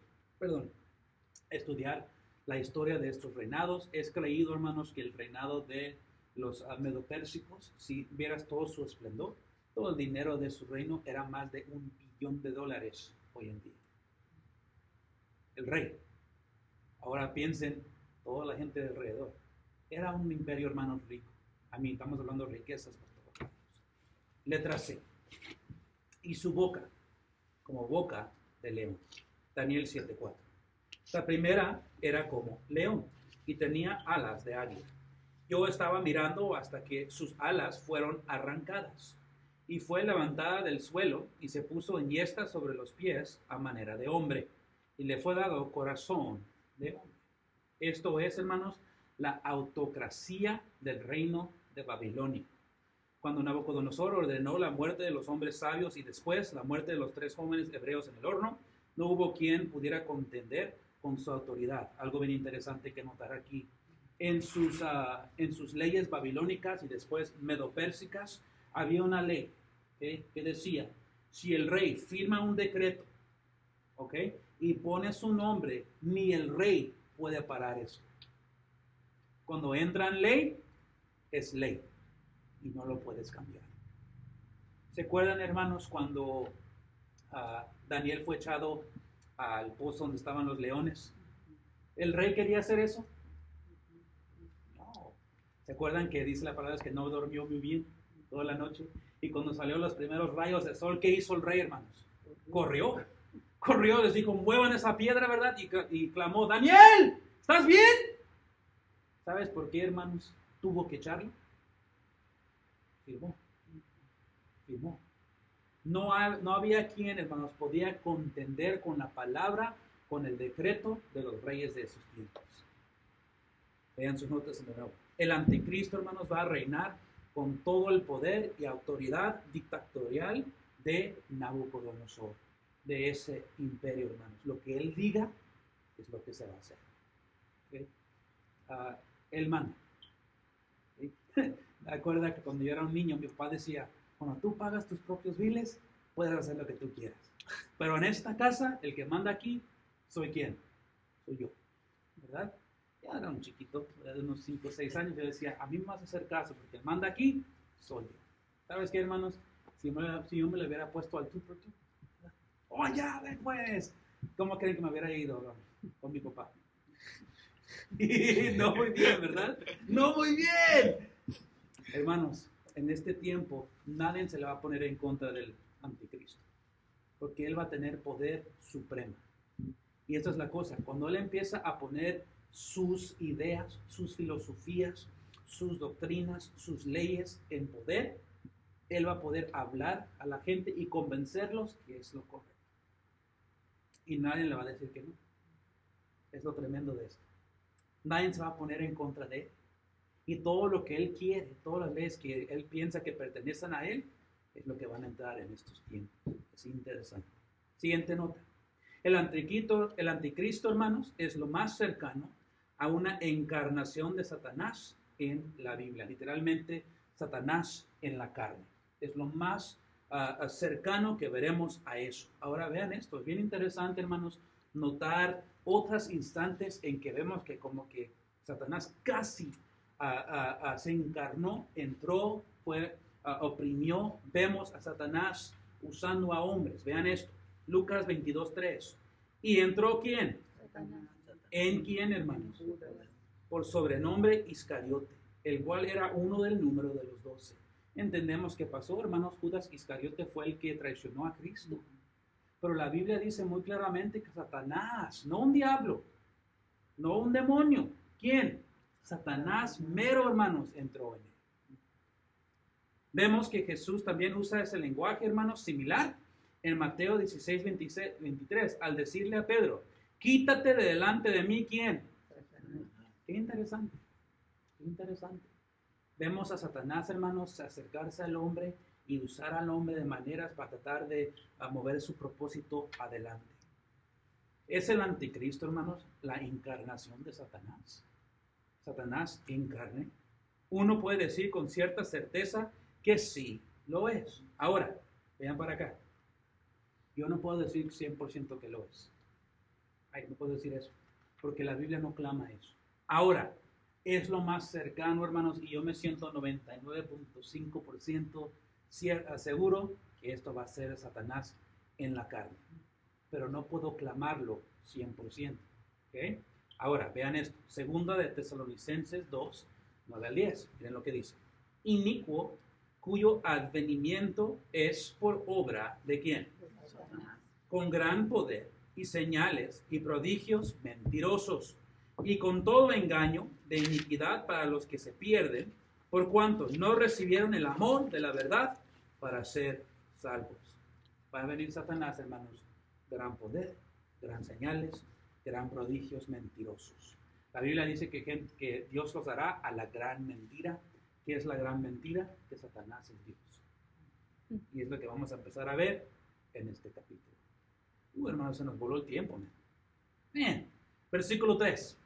estudiar la historia de estos reinados. Es creído, hermanos, que el reinado de los medo-pérsicos, si vieras todo su esplendor, todo el dinero de su reino era más de $1 billón hoy en día. El rey. Ahora piensen, toda la gente de alrededor. Era un imperio, hermanos, rico. A mí estamos hablando de riquezas por todos lados. Letra C. Y su boca, como boca de león. Daniel 7:4. La primera era como león y tenía alas de águila. Yo estaba mirando hasta que sus alas fueron arrancadas y fue levantada del suelo y se puso enhiesta sobre los pies a manera de hombre y le fue dado corazón de hombre. Esto es, hermanos, la autocracia del reino de Babilonia. Cuando Nabucodonosor ordenó la muerte de los hombres sabios y después la muerte de los 3 jóvenes hebreos en el horno, no hubo quien pudiera contender con su autoridad. Algo bien interesante que notar aquí. En sus leyes babilónicas y después medopérsicas había una ley que decía, si el rey firma un decreto y pone su nombre, ni el rey puede parar eso. Cuando entra en ley, es ley y no lo puedes cambiar. ¿Se acuerdan, hermanos, cuando Daniel fue echado al pozo donde estaban los leones? ¿El rey quería hacer eso? No. ¿Se acuerdan que dice la palabra que no durmió muy bien toda la noche? Y cuando salieron los primeros rayos de sol, ¿qué hizo el rey, hermanos? Corrió, les dijo, muevan esa piedra, ¿verdad? Y clamó, Daniel, ¿estás bien? ¿Sabes por qué, hermanos, tuvo que echarlo? Firmó. No había quien, hermanos, podía contender con la palabra, con el decreto de los reyes de esos tiempos. Vean sus notas de nuevo. El anticristo, hermanos, va a reinar con todo el poder y autoridad dictatorial de Nabucodonosor, de ese imperio, hermanos. Lo que él diga es lo que se va a hacer. Él manda. Me acuerdo que cuando yo era un niño, mi papá decía, cuando tú pagas tus propios biles, puedes hacer lo que tú quieras. Pero en esta casa, el que manda aquí, ¿soy quién? Soy yo. ¿Verdad? Ya era un chiquito, de unos 5 o 6 años, yo decía, a mí me vas a hacer caso, porque el manda aquí, soy yo. ¿Sabes qué, hermanos? Si yo me le hubiera puesto al tú por tú, ¡oh, ya, ven pues! ¿Cómo creen que me hubiera ido con mi papá? No muy bien, ¿verdad? No muy bien. Hermanos, en este tiempo nadie se le va a poner en contra del anticristo, porque él va a tener poder supremo. Y esta es la cosa, cuando él empieza a poner sus ideas, sus filosofías, sus doctrinas, sus leyes en poder, él va a poder hablar a la gente y convencerlos que es lo correcto. Y nadie le va a decir que no. Es lo tremendo de esto. Nadie se va a poner en contra de él. Y todo lo que él quiere, todas las leyes que él piensa que pertenecen a él, es lo que van a entrar en estos tiempos. Es interesante. Siguiente nota. El anticristo, hermanos, es lo más cercano a una encarnación de Satanás en la Biblia. Literalmente, Satanás en la carne. Es lo más cercano que veremos a eso. Ahora vean esto, es bien interesante, hermanos, notar otros instantes en que vemos que como que Satanás casi se encarnó, entró, oprimió. Vemos a Satanás usando a hombres. Vean esto, Lucas 22:3. ¿Y entró quién? Satanás. ¿En quién, hermanos? Por sobrenombre Iscariote, el cual era uno del número de los 12. Entendemos que pasó, hermanos. Judas Iscariote fue el que traicionó a Cristo. Pero la Biblia dice muy claramente que Satanás, no un diablo, no un demonio. ¿Quién? Satanás mero, hermanos, entró en él. Vemos que Jesús también usa ese lenguaje, hermanos, similar en Mateo 16:23, al decirle a Pedro, quítate de delante de mí, ¿quién? Satanás. Qué interesante, qué interesante. Vemos a Satanás, hermanos, acercarse al hombre y usar al hombre de maneras para tratar de mover su propósito adelante. ¿Es el anticristo, hermanos, la encarnación de Satanás? ¿Satanás en carne? Uno puede decir con cierta certeza que sí lo es. Ahora, vean para acá. Yo no puedo decir 100% que lo es. Ay, no puedo decir eso, porque la Biblia no clama eso. Ahora, es lo más cercano, hermanos, y yo me siento 99.5% seguro que esto va a ser Satanás en la carne. Pero no puedo clamarlo 100%. ¿Okay? Ahora, vean esto. Segunda de Tesalonicenses 2, 9 al 10. Miren lo que dice. Inicuo, cuyo advenimiento es por obra de ¿quién? Satanás. Con gran poder y señales y prodigios mentirosos, y con todo engaño de iniquidad para los que se pierden, por cuanto no recibieron el amor de la verdad para ser salvos. Va a venir Satanás, hermanos, gran poder, gran señales, gran prodigios mentirosos. La Biblia dice que Dios los dará a la gran mentira. ¿Qué es la gran mentira? Que Satanás es Dios. Y es lo que vamos a empezar a ver en este capítulo. Hermanos, se nos voló el tiempo. Bien, versículo 3.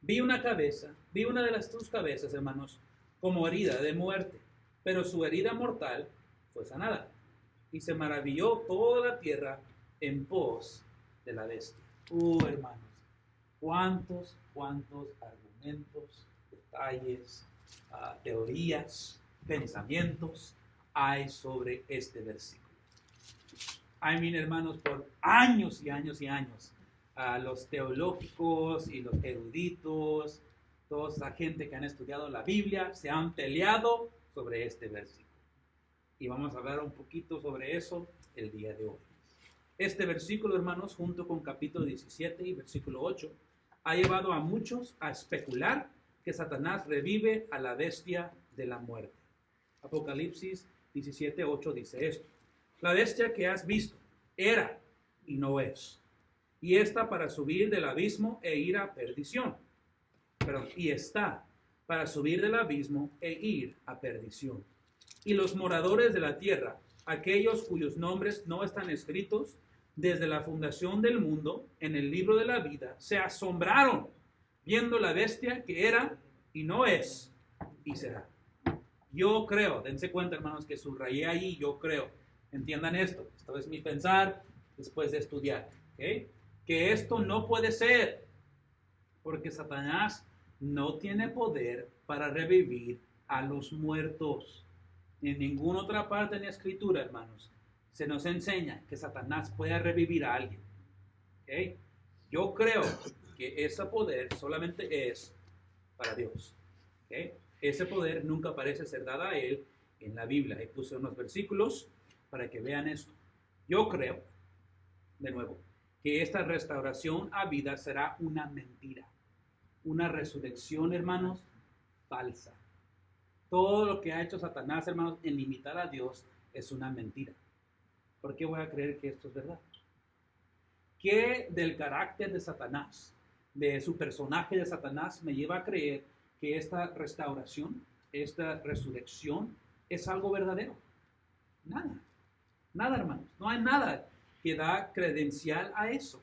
Vi una de tus cabezas, hermanos, como herida de muerte, pero su herida mortal fue sanada. Y se maravilló toda la tierra en pos de la bestia. Hermanos, cuántos argumentos, detalles, teorías, pensamientos hay sobre este versículo. Hermanos, por años y años y años, los teológicos y los eruditos, toda esa gente que han estudiado la Biblia, se han peleado sobre este versículo. Y vamos a hablar un poquito sobre eso el día de hoy. Este versículo, hermanos, junto con capítulo 17 y versículo 8, ha llevado a muchos a especular que Satanás revive a la bestia de la muerte. Apocalipsis 17:8 dice esto. La bestia que has visto era y no es, y está para subir del abismo e ir a perdición. Y está para subir del abismo e ir a perdición. Y los moradores de la tierra, aquellos cuyos nombres no están escritos desde la fundación del mundo en el libro de la vida, se asombraron viendo la bestia que era y no es y será. Yo creo, dense cuenta, hermanos, que subrayé ahí, yo creo. Entiendan esto es mi pensar después de estudiar, ¿okay? Que esto no puede ser, porque Satanás no tiene poder para revivir a los muertos. En ninguna otra parte en la Escritura, hermanos, se nos enseña que Satanás pueda revivir a alguien. ¿Okay? Yo creo que ese poder solamente es para Dios. ¿Okay? Ese poder nunca parece ser dado a él en la Biblia. Y puse unos versículos para que vean esto. Yo creo, de nuevo, que esta restauración a vida será una mentira. Una resurrección, hermanos, falsa. Todo lo que ha hecho Satanás, hermanos, en limitar a Dios es una mentira. ¿Por qué voy a creer que esto es verdad? ¿Qué del carácter de Satanás, de su personaje de Satanás, me lleva a creer que esta restauración, esta resurrección, es algo verdadero? Nada. Nada, hermanos. No hay nada que da credencial a eso.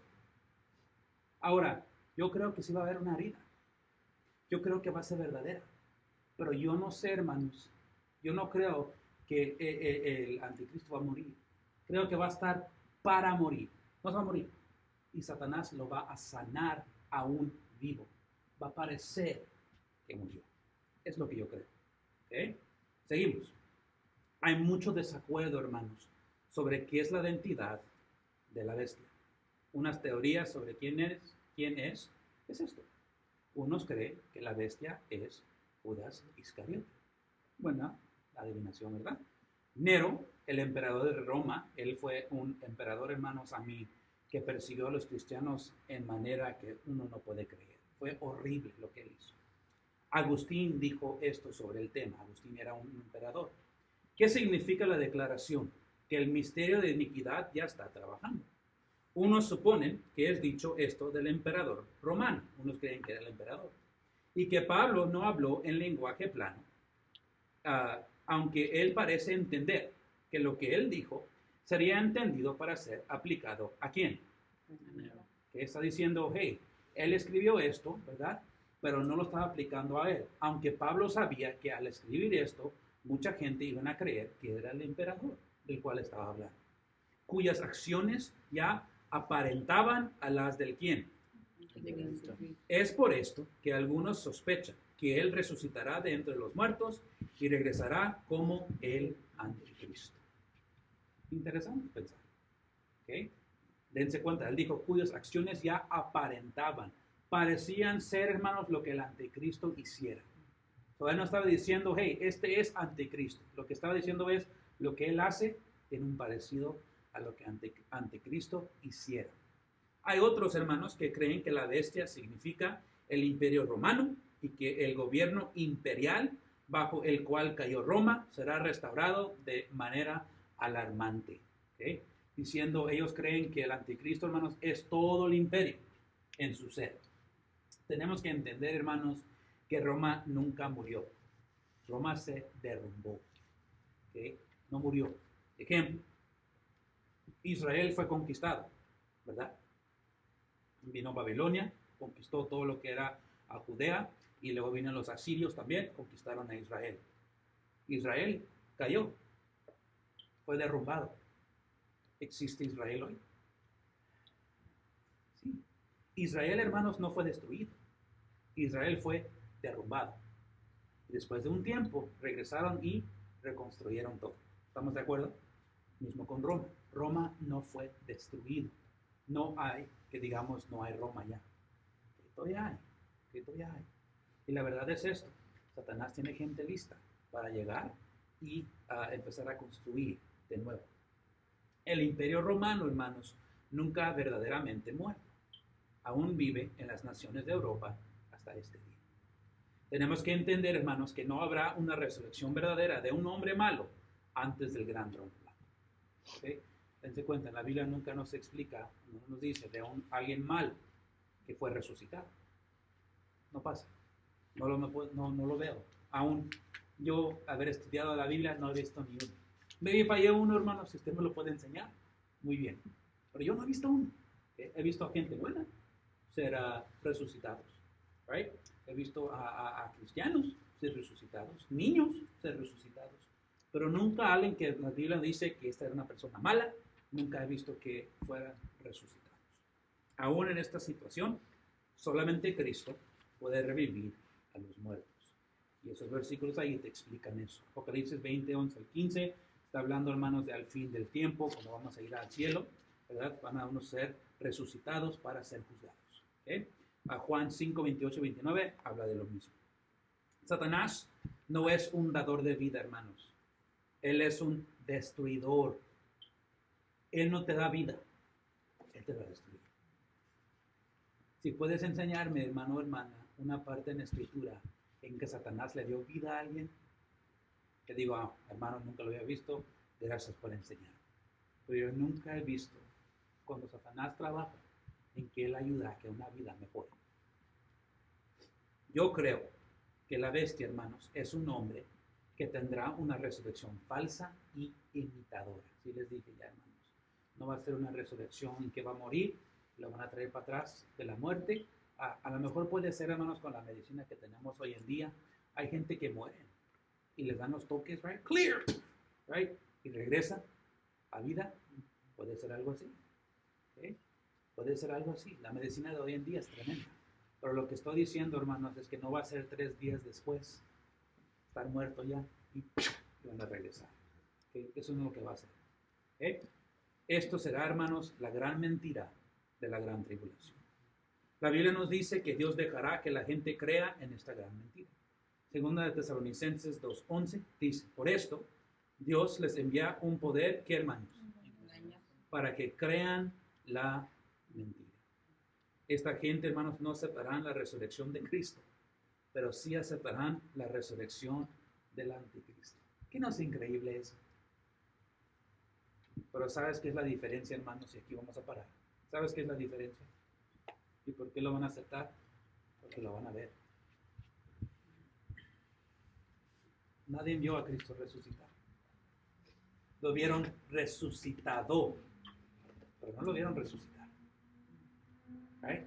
Ahora, yo creo que sí va a haber una herida. Yo creo que va a ser verdadera. Pero yo no sé, hermanos. Yo no creo que el anticristo va a morir. Creo que va a estar para morir. No se va a morir. Y Satanás lo va a sanar aún vivo. Va a parecer que murió. Es lo que yo creo. ¿Okay? Seguimos. Hay mucho desacuerdo, hermanos, sobre qué es la identidad de la bestia. Unas teorías sobre quién es esto. Unos creen que la bestia es Judas Iscariote. Buena adivinación, ¿verdad? Nero, el emperador de Roma, él fue un emperador, hermanos, a mí, que persiguió a los cristianos en manera que uno no puede creer. Fue horrible lo que él hizo. Agustín dijo esto sobre el tema. Agustín era un emperador. ¿Qué significa la declaración? Que el misterio de iniquidad ya está trabajando. Unos suponen que es dicho esto del emperador romano. Unos creen que era el emperador. Y que Pablo no habló en lenguaje plano, aunque él parece entender que lo que él dijo sería entendido para ser aplicado ¿a quién? Que está diciendo, hey, él escribió esto, ¿verdad? Pero no lo estaba aplicando a él. Aunque Pablo sabía que al escribir esto, mucha gente iba a creer que era el emperador del cual estaba hablando, cuyas acciones ya aparentaban a las del quién. Es por esto que algunos sospechan que él resucitará de entre los muertos y regresará como el anticristo. Interesante pensar. ¿Okay? Dense cuenta, él dijo cuyas acciones ya aparentaban, parecían ser, hermanos, lo que el anticristo hiciera. Él no estaba diciendo, hey, este es anticristo. Lo que estaba diciendo es, lo que él hace tiene un parecido a lo que anticristo hiciera. Hay otros, hermanos, que creen que la bestia significa el imperio romano y que el gobierno imperial bajo el cual cayó Roma será restaurado de manera alarmante. ¿Okay? Diciendo, ellos creen que el anticristo, hermanos, es todo el imperio en su ser. Tenemos que entender, hermanos, que Roma nunca murió. Roma se derrumbó. ¿Okay? No murió. Ejemplo, Israel fue conquistado, ¿verdad? Vino Babilonia, conquistó todo lo que era a Judea, y luego vinieron los asirios también, conquistaron a Israel. Israel cayó, fue derrumbado. ¿Existe Israel hoy? Sí. Israel, hermanos, no fue destruido. Israel fue derrumbado. Después de un tiempo regresaron y reconstruyeron todo. ¿Estamos de acuerdo? Mismo con Roma. Roma no fue destruido. No hay, que digamos, no hay Roma ya. Que todavía hay. Que todavía hay. Y la verdad es esto. Satanás tiene gente lista para llegar y empezar a construir de nuevo. El imperio romano, hermanos, nunca verdaderamente muerto. Aún vive en las naciones de Europa hasta este día. Tenemos que entender, hermanos, que no habrá una resurrección verdadera de un hombre malo antes del gran trono blanco. ¿Okay? Dense cuenta, en la Biblia nunca nos explica, no nos dice de alguien malo que fue resucitado. No pasa. No lo veo. Aún yo, haber estudiado la Biblia, no he visto ni uno. Me fallé uno, hermano, si usted me lo puede enseñar, muy bien. Pero yo no he visto uno. He visto a gente buena ser resucitados. Right? He visto a cristianos ser resucitados, niños ser resucitados. Pero nunca alguien que la Biblia dice que esta era una persona mala, nunca he visto que fueran resucitados. Aún en esta situación, solamente Cristo puede revivir a los muertos. Y esos versículos ahí te explican eso. Apocalipsis 20, 11 al 15, está hablando, hermanos, de al fin del tiempo, cuando vamos a ir al cielo, ¿verdad? Van a unos ser resucitados para ser juzgados. ¿Okay? A Juan 5, 28 y 29 habla de lo mismo. Satanás no es un dador de vida, hermanos. Él es un destruidor. Él no te da vida, él te va a destruir. Si puedes enseñarme, hermano o hermana, una parte en la Escritura en que Satanás le dio vida a alguien, que digo, hermano, nunca lo había visto, gracias por enseñar. Pero yo nunca he visto cuando Satanás trabaja en que él ayuda a que una vida mejore. Yo creo que la bestia, hermanos, es un hombre que tendrá una resurrección falsa y imitadora. Sí les dije ya, hermanos. No va a ser una resurrección en que va a morir, lo van a traer para atrás de la muerte. A lo mejor puede ser, hermanos, con la medicina que tenemos hoy en día. Hay gente que muere y les dan los toques, right? Clear, right? Y regresa a vida. Puede ser algo así. ¿Okay? Puede ser algo así. La medicina de hoy en día es tremenda. Pero lo que estoy diciendo, hermanos, es que no va a ser 3 días después estar muerto ya y van a regresar. ¿Okay? Eso no es lo que va a hacer. ¿Okay? Esto será, hermanos, la gran mentira de la gran tribulación. La Biblia nos dice que Dios dejará que la gente crea en esta gran mentira. Segunda de Tesalonicenses 2:11 dice, por esto Dios les envía un poder, ¿qué, hermanos? Para que crean la mentira. Esta gente, hermanos, no aceptarán la resurrección de Cristo, pero sí aceptarán la resurrección del anticristo. ¿Qué no es increíble eso? Pero ¿sabes qué es la diferencia, hermanos? Y aquí vamos a parar. ¿Sabes qué es la diferencia? ¿Y por qué lo van a aceptar? Porque lo van a ver. Nadie vio a Cristo resucitar. Lo vieron resucitado, pero no lo vieron resucitar. ¿right?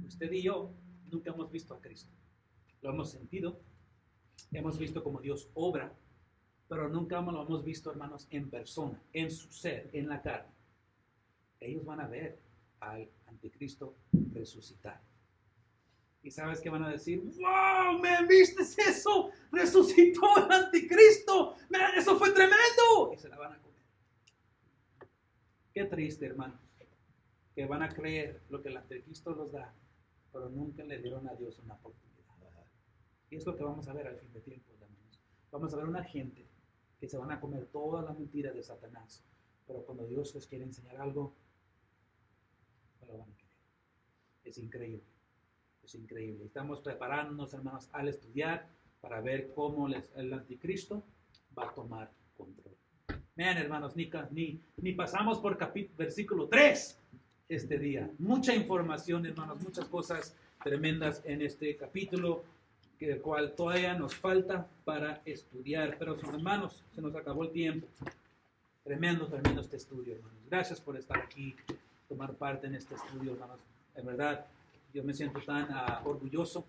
Usted y yo nunca hemos visto a Cristo. Lo hemos sentido, hemos visto cómo Dios obra, pero nunca lo hemos visto, hermanos, en persona, en su ser, en la carne. Ellos van a ver al anticristo resucitar. Y sabes que van a decir, wow, ¿me viste eso? Resucitó el anticristo, man, eso fue tremendo. Y se la van a comer. Qué triste, hermanos, que van a creer lo que el anticristo los da, pero nunca le dieron a Dios una oportunidad. Y es lo que vamos a ver al fin de tiempo, hermanos. Vamos a ver una gente que se van a comer toda la mentira de Satanás, pero cuando Dios les quiere enseñar algo, no lo van a querer. Es increíble. Es increíble. Estamos preparándonos, hermanos, al estudiar para ver cómo el anticristo va a tomar control. Vean, hermanos, ni pasamos por versículo 3 este día. Mucha información, hermanos, muchas cosas tremendas en este capítulo, el cual todavía nos falta para estudiar. Pero, hermanos, se nos acabó el tiempo. Tremendo este estudio, hermanos. Gracias por estar aquí, tomar parte en este estudio, hermanos. En verdad, yo me siento tan orgulloso,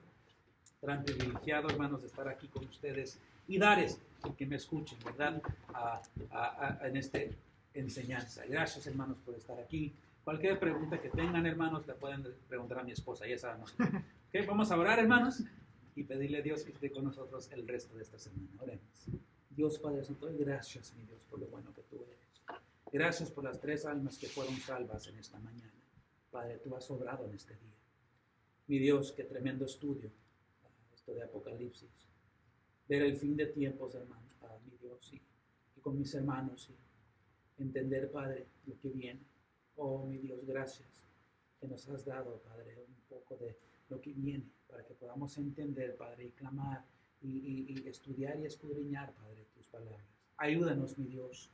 tan privilegiado, hermanos, de estar aquí con ustedes y darles que me escuchen, ¿verdad? En esta enseñanza. Gracias, hermanos, por estar aquí. Cualquier pregunta que tengan, hermanos, la pueden preguntar a mi esposa, ya sabemos. Okay, vamos a orar, hermanos, y pedirle a Dios que esté con nosotros el resto de esta semana. Oremos. Dios Padre Santo, gracias, mi Dios, por lo bueno que tú eres. Gracias por las 3 almas que fueron salvas en esta mañana. Padre, tú has obrado en este día. Mi Dios, qué tremendo estudio, esto de Apocalipsis. Ver el fin de tiempos, hermano, mi Dios, y con mis hermanos, y entender, Padre, lo que viene. Oh, mi Dios, gracias que nos has dado, Padre, un poco de lo que viene, para que podamos entender, Padre, y clamar, y estudiar y escudriñar, Padre, tus palabras. Ayúdanos, mi Dios,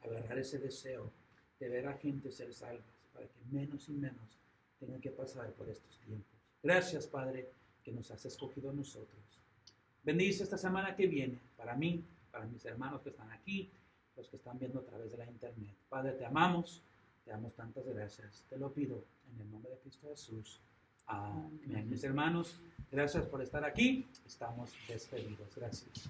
a agarrar ese deseo de ver a gente ser salvas, para que menos y menos tengan que pasar por estos tiempos. Gracias, Padre, que nos has escogido a nosotros. Bendice esta semana que viene para mí, para mis hermanos que están aquí, los que están viendo a través de la internet. Padre, te amamos, te damos tantas gracias. Te lo pido en el nombre de Cristo Jesús. Amén. Mis hermanos, gracias por estar aquí. Estamos despedidos. Gracias.